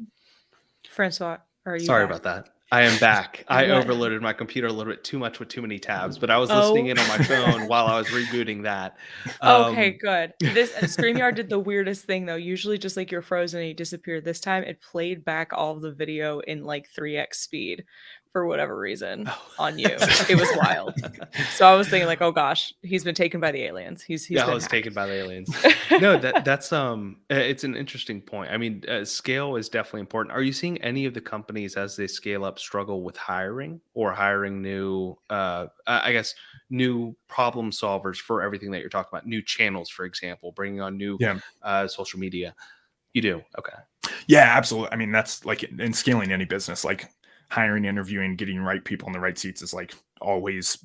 [SPEAKER 1] Francois, are you
[SPEAKER 2] Sorry
[SPEAKER 1] back?
[SPEAKER 2] about that. I am back. I
[SPEAKER 1] What?
[SPEAKER 2] overloaded my computer a little bit too much with too many tabs, but I was listening
[SPEAKER 1] Oh.
[SPEAKER 2] in on my phone while I was rebooting that.
[SPEAKER 1] Okay,
[SPEAKER 2] Um,
[SPEAKER 1] good. This StreamYard did the weirdest thing though. Usually just like you're frozen and you disappear. This time it played back all of the video in like 3x speed for whatever reason
[SPEAKER 2] oh.
[SPEAKER 1] on you. It was wild. So I was thinking like, oh gosh, he's been taken by the aliens. He's
[SPEAKER 2] Yeah, I
[SPEAKER 1] been
[SPEAKER 2] was
[SPEAKER 1] hacked.
[SPEAKER 2] taken by the aliens. No, that's it's an interesting point. I mean, scale is definitely important. Are you seeing any of the companies as they scale up struggle with hiring or hiring new, I guess, new problem solvers for everything that you're talking about? New channels, for example, bringing on new
[SPEAKER 3] Yeah.
[SPEAKER 2] social media. You do, okay.
[SPEAKER 3] Yeah, absolutely. I mean, that's like in scaling any business, like hiring, interviewing, getting right people in the right seats is like always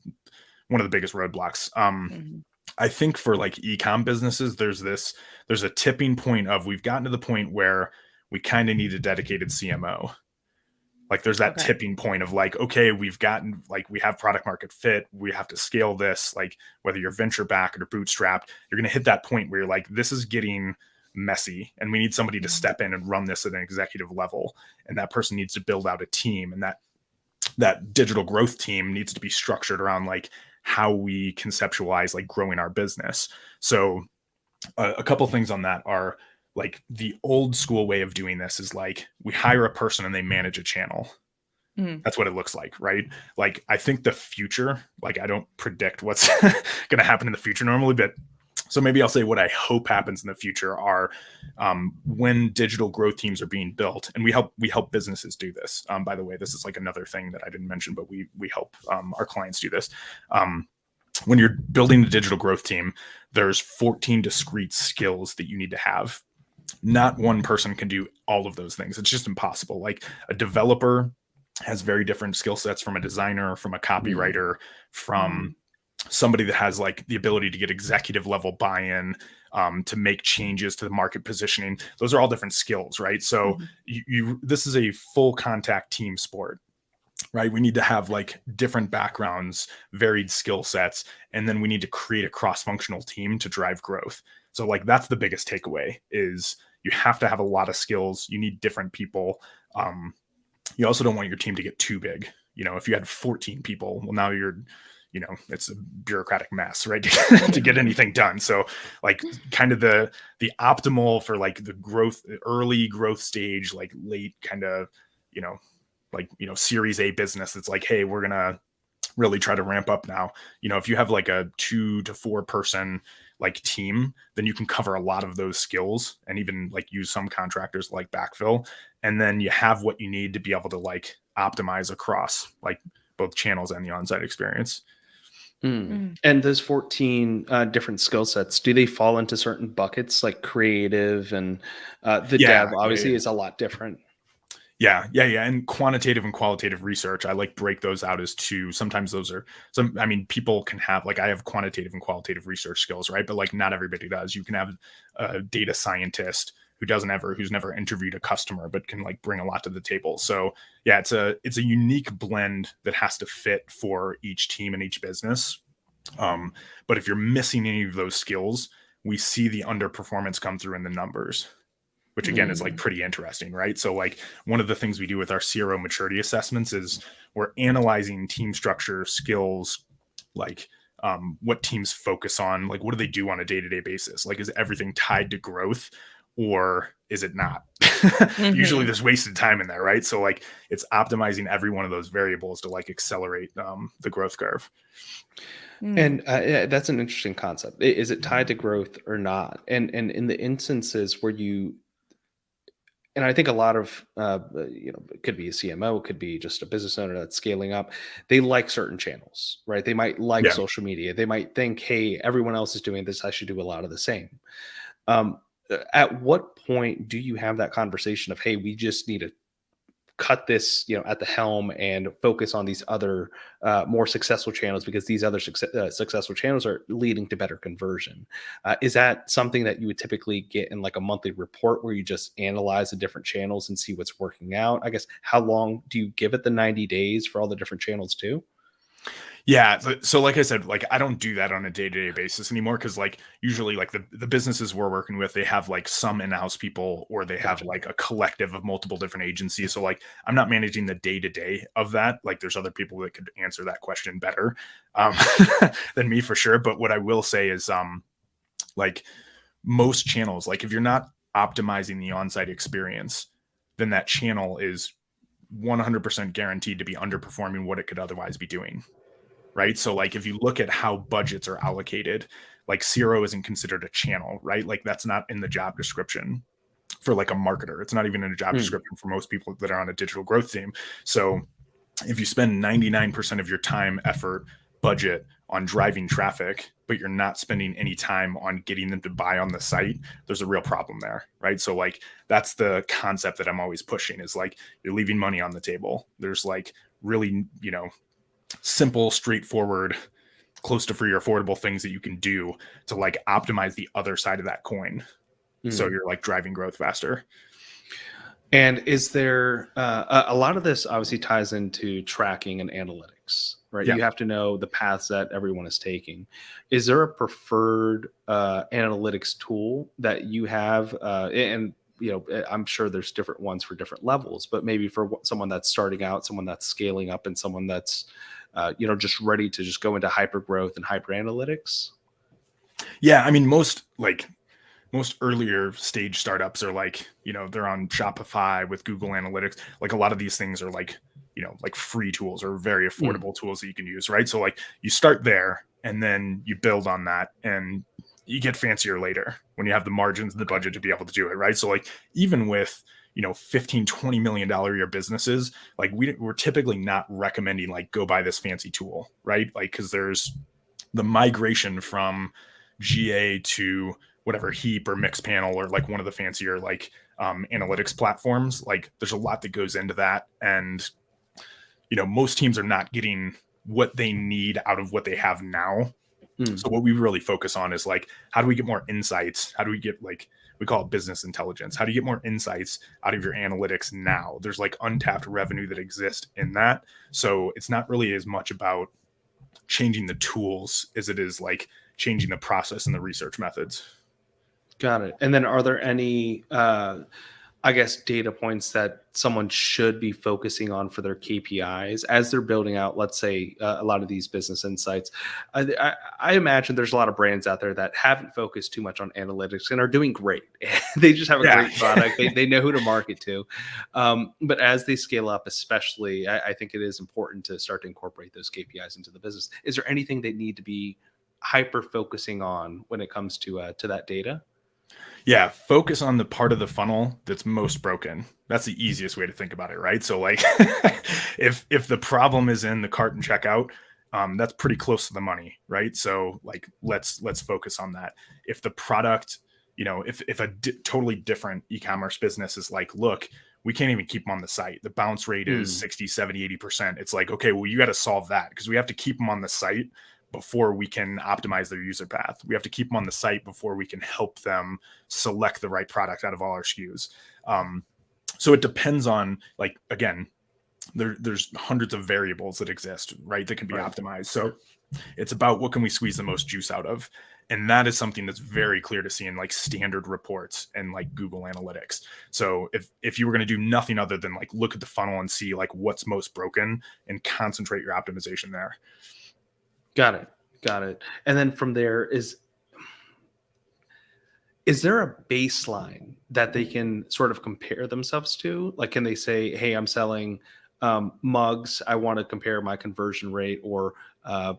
[SPEAKER 3] one of the biggest roadblocks.
[SPEAKER 1] Mhm.
[SPEAKER 3] I think for like e-com businesses, there's a tipping point of we've gotten to the point where we kind of need a dedicated CMO. Like there's that
[SPEAKER 1] Okay.
[SPEAKER 3] tipping point of like, okay, we have product market fit. We have to scale this. Like whether you're venture backed or bootstrapped, you're going to hit that point where you're like, this is getting messy and we need somebody to
[SPEAKER 1] Mhm.
[SPEAKER 3] step in and run this at an executive level. And that person needs to build out a team. And that digital growth team needs to be structured around like how we conceptualize like growing our business. So a couple things on that are like the old school way of doing this is like we hire a person and they manage a channel.
[SPEAKER 1] Mhm.
[SPEAKER 3] That's what it looks like, right? Like I think the future, like I don't predict what's going to happen in the future normally, but so maybe I'll say what I hope happens in the future are when digital growth teams are being built, and we help businesses do this. By the way, this is like another thing that I didn't mention, but we help our clients do this. When you're building a digital growth team, there's 14 discrete skills that you need to have. Not one person can do all of those things. It's just impossible. Like a developer has very different skill sets from a designer, from a copywriter, from
[SPEAKER 1] Mhm.
[SPEAKER 3] somebody that has like the ability to get executive level buy-in, to make changes to the market positioning. Those are all different skills, right? So
[SPEAKER 1] Mhm.
[SPEAKER 3] this is a full contact team sport, right? We need to have like different backgrounds, varied skill sets, and then we need to create a cross-functional team to drive growth. So like that's the biggest takeaway is you have to have a lot of skills. You need different people. You also don't want your team to get too big. If you had 14 people, well, now it's a bureaucratic mess, right? To get anything done. So like kind of the optimal for like the early growth stage, like late kind of, Series A business. That's like, hey, we're going to really try to ramp up now. If you have like a 2 to 4 person like team, then you can cover a lot of those skills and even like use some contractors like backfill. And then you have what you need to be able to like optimize across like both channels and the on-site experience.
[SPEAKER 2] And those 14 different skill sets, do they fall into certain buckets like creative and the dev obviously is a lot different?
[SPEAKER 3] Yeah. And quantitative and qualitative research, I like break those out as two. Sometimes those are people can have like, I have quantitative and qualitative research skills, right? But like not everybody does. You can have a data scientist who's never interviewed a customer, but can like bring a lot to the table. So yeah, it's a unique blend that has to fit for each team and each business. But if you're missing any of those skills, we see the underperformance come through in the numbers, which again is like pretty interesting, right? So like one of the things we do with our CRO maturity assessments is we're analyzing team structure, skills, like what teams focus on, like what do they do on a day-to-day basis? Like is everything tied to growth or is it not? Usually there's wasted time in there, right? So like it's optimizing every one of those variables to like accelerate the growth curve.
[SPEAKER 2] And that's an interesting concept. Is it tied to growth or not? And in the instances where and I think a lot of, it could be a CMO, it could be just a business owner that's scaling up. They like certain channels, right? They might like social media. They might think, hey, everyone else is doing this. I should do a lot of the same. At what point do you have that conversation of, hey, we just need to cut this, at the helm and focus on these other more successful channels because these other successful channels are leading to better conversion? Is that something that you would typically get in like a monthly report where you just analyze the different channels and see what's working out? I guess, how long do you give it the 90 days for all the different channels too?
[SPEAKER 3] Yeah. So like I said, like I don't do that on a day-to-day basis anymore. Cause like usually like the businesses we're working with, they have like some in-house people or they have like a collective of multiple different agencies. So like I'm not managing the day-to-day of that. Like there's other people that could answer that question better than me for sure. But what I will say is like most channels, like if you're not optimizing the on-site experience, then that channel is 100% guaranteed to be underperforming what it could otherwise be doing. Right. So like if you look at how budgets are allocated, like CRO isn't considered a channel, right? Like that's not in the job description for like a marketer. It's not even in a job description for most people that are on a digital growth team. So if you spend 99% of your time, effort, budget on driving traffic, but you're not spending any time on getting them to buy on the site, there's a real problem there, right? So like that's the concept that I'm always pushing is like you're leaving money on the table. There's like really, simple, straightforward, close to free or affordable things that you can do to like optimize the other side of that coin. So you're like driving growth faster.
[SPEAKER 2] And is there a lot of this obviously ties into tracking and analytics, right?
[SPEAKER 3] Yeah.
[SPEAKER 2] You have to know the paths that everyone is taking. Is there a preferred analytics tool that you have? And I'm sure there's different ones for different levels, but maybe for someone that's starting out, someone that's scaling up, and someone that's just ready to just go into hyper growth and hyper analytics.
[SPEAKER 3] Yeah, I mean most earlier stage startups are like, they're on Shopify with Google Analytics. Like a lot of these things are like, like free tools or very affordable tools that you can use, right? So like you start there and then you build on that and you get fancier later when you have the margins and the budget to be able to do it, right? So like even with, $15-20 million a year businesses, like we're typically not recommending like go buy this fancy tool, right? Like because there's the migration from GA to whatever Heap or Mixpanel or like one of the fancier like analytics platforms. Like there's a lot that goes into that, and most teams are not getting what they need out of what they have now. So what we really focus on is like, how do we get more insights? How do we get like, we call it business intelligence. How do you get more insights out of your analytics now? There's like untapped revenue that exists in that. So it's not really as much about changing the tools as it is like changing the process and the research methods.
[SPEAKER 2] Got it. And then are there any I guess, data points that someone should be focusing on for their KPIs as they're building out, let's say, a lot of these business insights? I imagine there's a lot of brands out there that haven't focused too much on analytics and are doing great. They just have a
[SPEAKER 3] Yeah.
[SPEAKER 2] great product. They know who to market to. But as they scale up, especially, I think it is important to start to incorporate those KPIs into the business. Is there anything they need to be hyper focusing on when it comes to that data?
[SPEAKER 3] Yeah, focus on the part of the funnel that's most broken. That's the easiest way to think about it, right? So like if the problem is in the cart and checkout, that's pretty close to the money, right? So like let's focus on that. If the product, if a totally different e-commerce business is like, look, we can't even keep them on the site. The bounce rate is 60, 70, 80%. It's like, okay, well, you got to solve that because we have to keep them on the site before we can optimize their user path. We have to keep them on the site before we can help them select the right product out of all our SKUs. So it depends on, like, again, there's hundreds of variables that exist, right, that can be optimized. So it's about what can we squeeze the most juice out of. And that is something that's very clear to see in like standard reports and like Google Analytics. So if you were going to do nothing other than like look at the funnel and see like what's most broken and concentrate your optimization there.
[SPEAKER 2] Got it. And then from there, is there a baseline that they can sort of compare themselves to? Like, can they say, hey, I'm selling mugs. I want to compare my conversion rate or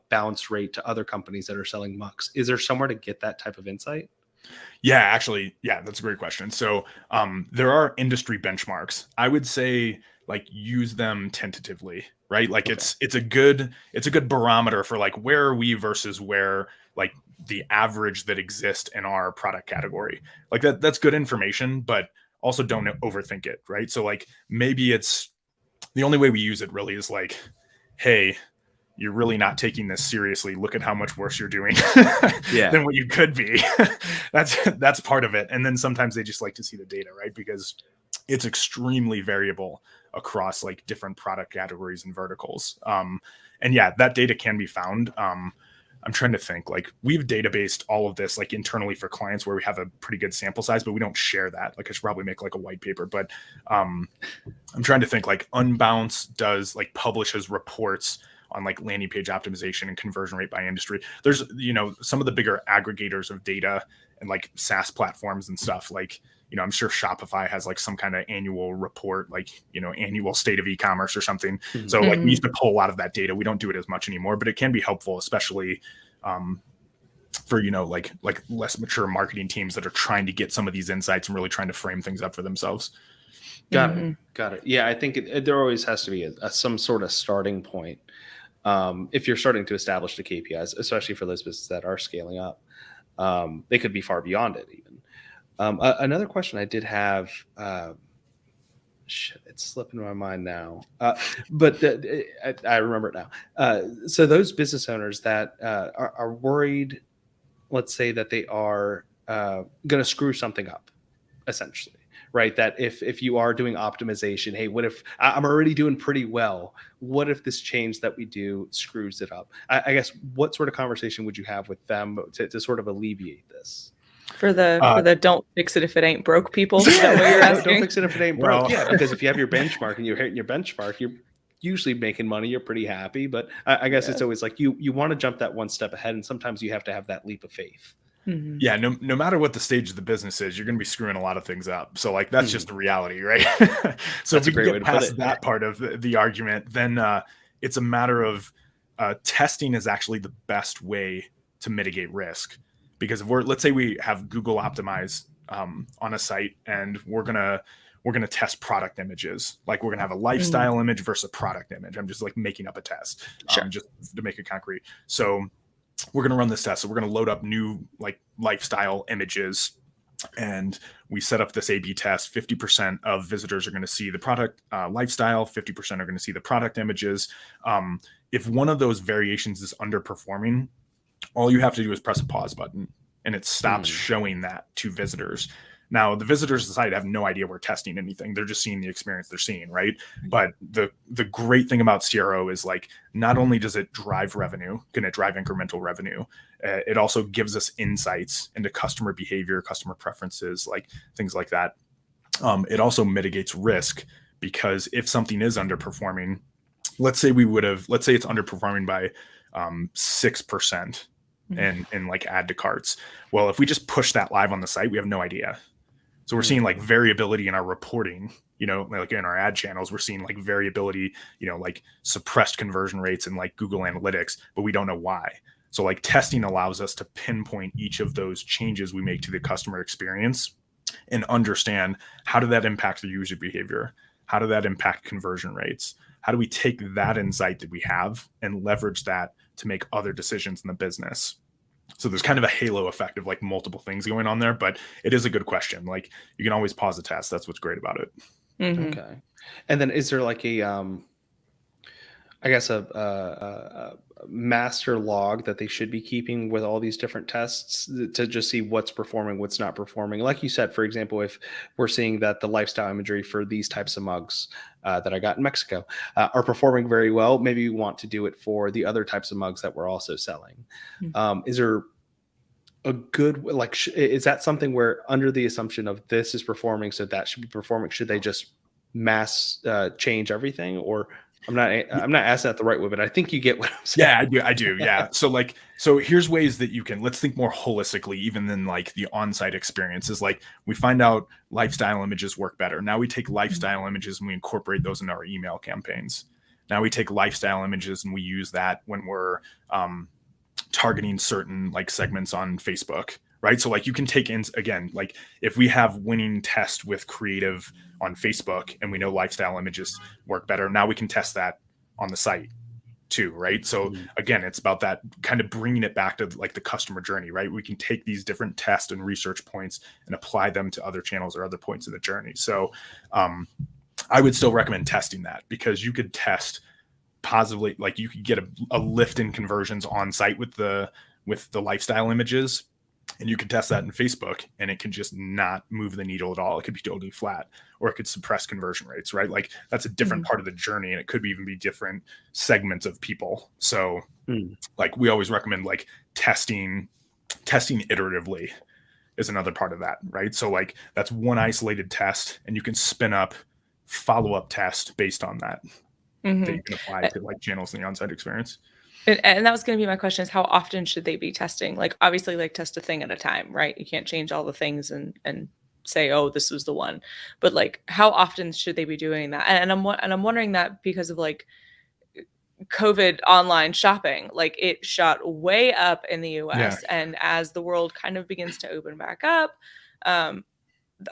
[SPEAKER 2] bounce rate to other companies that are selling mugs. Is there somewhere to get that type of insight?
[SPEAKER 3] Yeah, actually, that's a great question. So there are industry benchmarks. I would say like use them tentatively, right? Like it's a good barometer for like where are we versus where like the average that exists in our product category. Like that's good information, but also don't overthink it, right? So like maybe it's the only way we use it really is like, hey, you're really not taking this seriously. Look at how much worse you're doing than what you could be. That's part of it. And then sometimes they just like to see the data, right? Because it's extremely variable across like different product categories and verticals. And yeah, that data can be found. I'm trying to think, like we've databased all of this like internally for clients where we have a pretty good sample size, but we don't share that. Like I should probably make like a white paper, but I'm trying to think like Unbounce does like publishes reports on like landing page optimization and conversion rate by industry. There's, some of the bigger aggregators of data and like SaaS platforms and stuff like, I'm sure Shopify has like some kind of annual report, like, annual state of e-commerce or something. Mm-hmm. So like we used to pull a lot of that data. We don't do it as much anymore, but it can be helpful, especially for, like less mature marketing teams that are trying to get some of these insights and really trying to frame things up for themselves.
[SPEAKER 2] Got it. Yeah. I think there always has to be some sort of starting point. If you're starting to establish the KPIs, especially for those businesses that are scaling up, they could be far beyond it even. Another question I did have, it's slipping my mind now, but I remember it now. So those business owners that are worried, let's say that they are going to screw something up, essentially. Right. That if you are doing optimization, hey, what if I'm already doing pretty well? What if this change that we do screws it up? I guess what sort of conversation would you have with them to sort of alleviate this?
[SPEAKER 1] For the don't fix it if it ain't broke people. Is that what you're asking?
[SPEAKER 2] Don't fix it if it ain't broke. Yeah, because if you have your benchmark and you're hitting your benchmark, you're usually making money. You're pretty happy. But I guess it's always like you want to jump that one step ahead. And sometimes you have to have that leap of faith.
[SPEAKER 3] Mm-hmm. Yeah, no matter what the stage of the business is, you're going to be screwing a lot of things up. So like that's just the reality, right? So if we get past that part of the argument, then it's a matter of testing is actually the best way to mitigate risk. Because if let's say we have Google optimize on a site and we're gonna test product images, like we're gonna have a lifestyle image versus a product image. I'm just like making up a test, just to make it concrete. So we're going to run this test. So we're going to load up new like lifestyle images and we set up this A/B test. 50% of visitors are going to see the product lifestyle. 50% are going to see the product images. If one of those variations is underperforming, all you have to do is press a pause button and it stops showing that to visitors. Now, the visitors to the site have no idea we're testing anything. They're just seeing the experience they're seeing, right? But the great thing about CRO is like, not only does it drive revenue, can it drive incremental revenue? It also gives us insights into customer behavior, customer preferences, like things like that. It also mitigates risk, because if something is underperforming, let's say it's underperforming by 6% in like add to carts. Well, if we just push that live on the site, we have no idea. So we're seeing like variability in our reporting, like in our ad channels, we're seeing like variability, like suppressed conversion rates in like Google Analytics, but we don't know why. So like testing allows us to pinpoint each of those changes we make to the customer experience and understand, how did that impact the user behavior? How did that impact conversion rates? How do we take that insight that we have and leverage that to make other decisions in the business? So there's kind of a halo effect of like multiple things going on there, but it is a good question. Like, you can always pause the test. That's what's great about it.
[SPEAKER 2] Okay. And then is there like I guess a master log that they should be keeping with all these different tests to just see what's performing, what's not performing? Like you said, for example, if we're seeing that the lifestyle imagery for these types of mugs that I got in Mexico are performing very well, maybe we want to do it for the other types of mugs that we're also selling. Is there a good, like, is that something where, under the assumption of this is performing, so that should be performing, should they just mass change everything? Or I'm not asking that the right way, but I think you get what I'm saying.
[SPEAKER 3] Yeah, I do. Yeah. So here's ways that you can, let's think more holistically, even than like the on-site experiences. Like, we find out lifestyle images work better. Now we take lifestyle images and we incorporate those in our email campaigns. Now we take lifestyle images and we use that when we're targeting certain like segments on Facebook. Right. So like, you can take in, again, like if we have winning test with creative on Facebook and we know lifestyle images work better, now we can test that on the site too. Right. So again, it's about that kind of bringing it back to like the customer journey, right? We can take these different test and research points and apply them to other channels or other points of the journey. So I would still recommend testing that, because you could test positively, like you could get a lift in conversions on site with the lifestyle images. And you can test that in Facebook and it can just not move the needle at all. It could be totally flat, or it could suppress conversion rates, right? Like, that's a different part of the journey, and it could even be different segments of people. So like, we always recommend like testing iteratively is another part of that, right? So like, that's one isolated test, and you can spin up follow-up test based on that that you can apply to like channels in the on-site experience.
[SPEAKER 1] And that was going to be my question, is how often should they be testing? Like, obviously, like, test a thing at a time, right? You can't change all the things and say, oh, this was the one. But like, how often should they be doing that? And I'm wondering that because of like COVID online shopping, like it shot way up in the US.
[SPEAKER 3] Yeah.
[SPEAKER 1] And as the world kind of begins to open back up,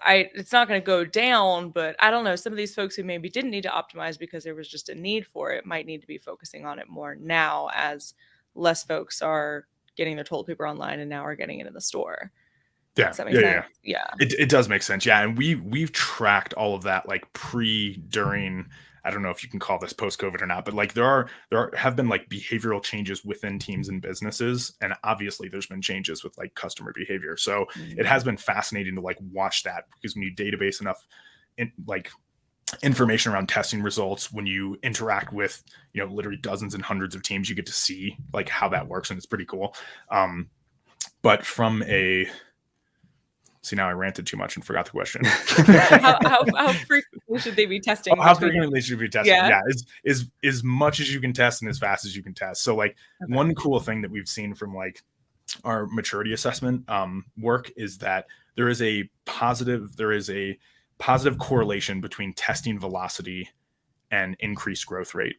[SPEAKER 1] it's not going to go down, but I don't know, some of these folks who maybe didn't need to optimize because there was just a need for it might need to be focusing on it more now, as less folks are getting their toilet paper online and now are getting it in the store.
[SPEAKER 3] Yeah.
[SPEAKER 1] Does that make sense? Yeah.
[SPEAKER 3] It does make sense. Yeah. And we've tracked all of that like during, I don't know if you can call this post-COVID or not, but like there have been like behavioral changes within teams and businesses. And obviously there's been changes with like customer behavior. So it has been fascinating to like watch that, because when you database enough like information around testing results, when you interact with, literally dozens and hundreds of teams, you get to see like how that works. And it's pretty cool. But see, now I ranted too much and forgot the question.
[SPEAKER 1] how frequently should they be testing?
[SPEAKER 3] How frequently should we be testing? Yeah, is as much as you can test and as fast as you can test. So like, one cool thing that we've seen from like our maturity assessment work is that there is a positive correlation between testing velocity and increased growth rate.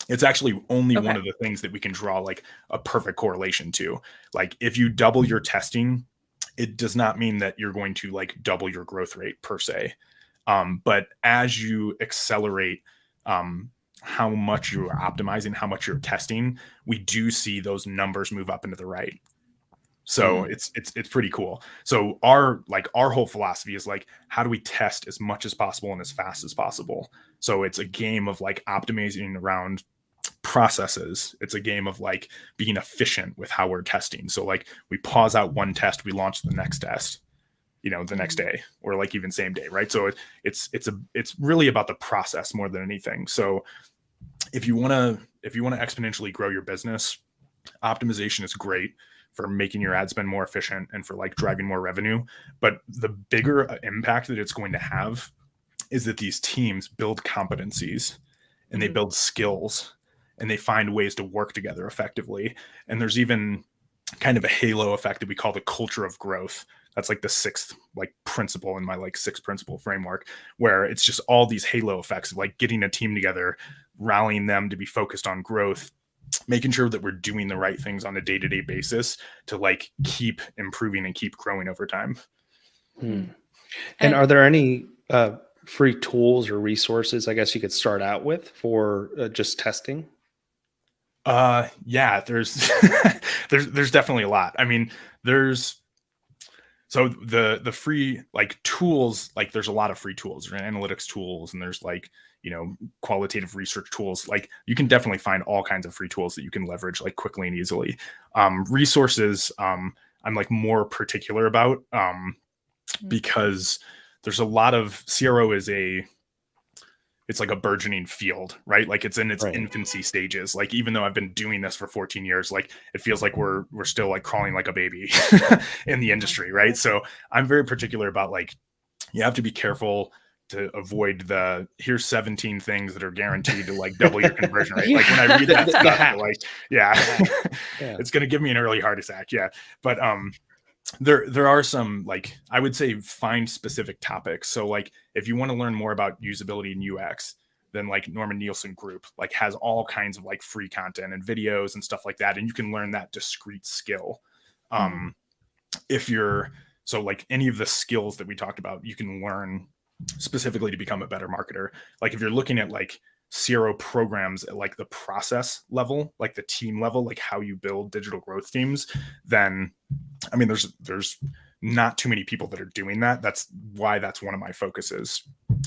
[SPEAKER 3] It's actually only one of the things that we can draw like a perfect correlation to. Like, if you double your testing, it does not mean that you're going to like double your growth rate per se. But as you accelerate how much you are optimizing, how much you're testing, we do see those numbers move up into the right. So it's pretty cool. So our whole philosophy is like, how do we test as much as possible and as fast as possible? So it's a game of like optimizing around processes. It's a game of like being efficient with how we're testing. So like, we pause out one test, we launch the next test, the next day, or like even same day, right? So it's really about the process more than anything. So if you want to exponentially grow your business, optimization is great for making your ad spend more efficient and for like driving more revenue. But the bigger impact that it's going to have is that these teams build competencies and they build skills and they find ways to work together effectively. And there's even kind of a halo effect that we call the culture of growth. That's like the sixth like principle in my like 6 principle framework, where it's just all these halo effects of like getting a team together, rallying them to be focused on growth, making sure that we're doing the right things on a day-to-day basis to like keep improving and keep growing over time.
[SPEAKER 2] And are there any free tools or resources, I guess, you could start out with for just testing?
[SPEAKER 3] Yeah, there's there's definitely a lot. I mean, so the free like tools, like there's a lot of free tools, there's analytics tools, and there's like, qualitative research tools. Like you can definitely find all kinds of free tools that you can leverage like quickly and easily. Resources, I'm like more particular about, because there's a lot of CRO it's like a burgeoning field, right? Like it's in its infancy stages. Like, even though I've been doing this for 14 years, like it feels like we're still like crawling like a baby in the industry. Right. So I'm very particular about like, you have to be careful to avoid here's 17 things that are guaranteed to like double your conversion rate. Like when I read that stuff, like, it's going to give me an early heart attack. Yeah. But, there are some, like, I would say find specific topics. So like if you want to learn more about usability and UX, then like Norman Nielsen Group like has all kinds of like free content and videos and stuff like that. And you can learn that discrete skill. So like any of the skills that we talked about, you can learn specifically to become a better marketer. Like if you're looking at like CRO programs at like the process level, like the team level, like how you build digital growth teams, then I mean, there's not too many people that are doing that. That's why that's one of my focuses,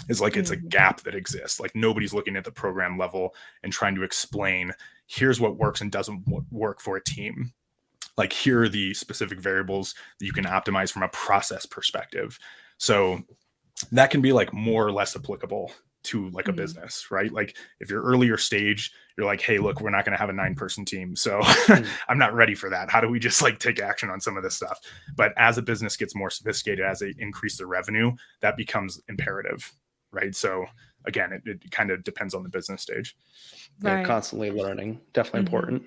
[SPEAKER 3] is like it's a gap that exists. Like nobody's looking at the program level and trying to explain, here's what works and doesn't work for a team. Like here are the specific variables that you can optimize from a process perspective. So that can be like more or less applicable to like a business, right? Like if you're earlier stage, you're like, hey, look, we're not going to have a 9-person team. So I'm not ready for that. How do we just like take action on some of this stuff? But as a business gets more sophisticated, as they increase the revenue, that becomes imperative, right? So again, it kind of depends on the business stage.
[SPEAKER 2] Yeah, constantly learning, definitely important.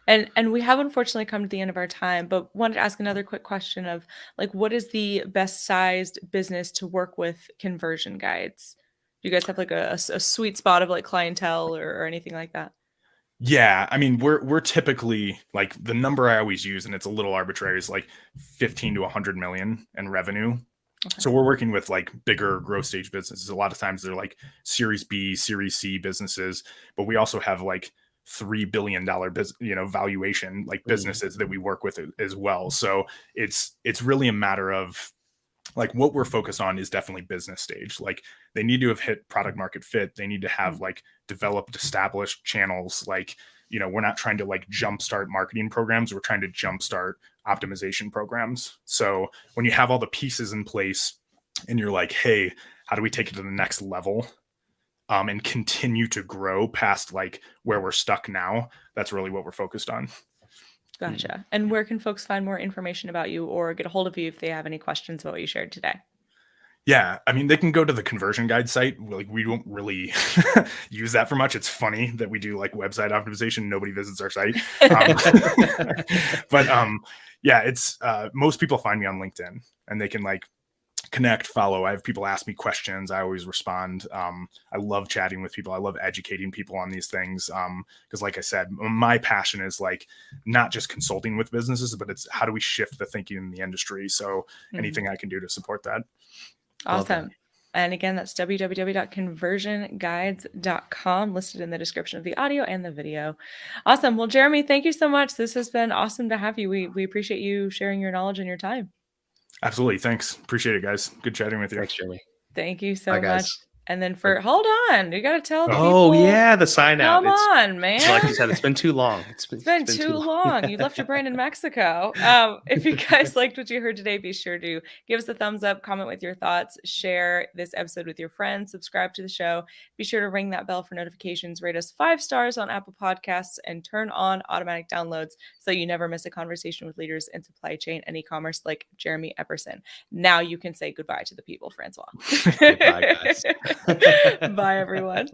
[SPEAKER 1] And we have unfortunately come to the end of our time, but wanted to ask another quick question of like, what is the best sized business to work with conversion guides? Do you guys have like a sweet spot of like clientele or anything like that?
[SPEAKER 3] Yeah, I mean, we're typically like, the number I always use, and it's a little arbitrary, is like 15 to 100 million in revenue. Okay. So we're working with like bigger growth stage businesses. A lot of times they're like Series B, Series C businesses, but we also have like $3 billion valuation like businesses that we work with as well. So it's really a matter of like, what we're focused on is definitely business stage. Like they need to have hit product market fit. They need to have like developed, established channels. Like, we're not trying to like jumpstart marketing programs. We're trying to jumpstart optimization programs. So when you have all the pieces in place and you're like, hey, how do we take it to the next level? And continue to grow past like where we're stuck now. That's really what we're focused on.
[SPEAKER 1] Gotcha. And where can folks find more information about you or get a hold of you if they have any questions about what you shared today?
[SPEAKER 3] Yeah, I mean, they can go to the conversion guide site. Like we don't really use that for much. It's funny that we do like website optimization. Nobody visits our site. But yeah, it's most people find me on LinkedIn and they can like connect, follow. I have people ask me questions. I always respond. I love chatting with people. I love educating people on these things. Because like I said, my passion is like not just consulting with businesses, but it's how do we shift the thinking in the industry? So anything I can do to support that.
[SPEAKER 1] Awesome. And again, that's www.conversionguides.com, listed in the description of the audio and the video. Awesome. Well, Jeremy, thank you so much. This has been awesome to have you. We appreciate you sharing your knowledge and your time.
[SPEAKER 3] Absolutely. Thanks. Appreciate it, guys. Good chatting with you.
[SPEAKER 2] Thanks, Jeremy.
[SPEAKER 1] Thank you so much. And then hold on, you got to tell the
[SPEAKER 2] Oh
[SPEAKER 1] people.
[SPEAKER 2] yeah, the sign out.
[SPEAKER 1] Come on, man.
[SPEAKER 2] Like you said, it's been too long. It's
[SPEAKER 1] been too long. You left your brand in Mexico. If you guys liked what you heard today, be sure to give us a thumbs up, comment with your thoughts, share this episode with your friends, subscribe to the show. Be sure to ring that bell for notifications, rate us 5 stars on Apple Podcasts, and turn on automatic downloads so you never miss a conversation with leaders in supply chain and e-commerce like Jeremy Epperson. Now you can say goodbye to the people, Francois.
[SPEAKER 2] Goodbye, guys.
[SPEAKER 1] Bye, everyone.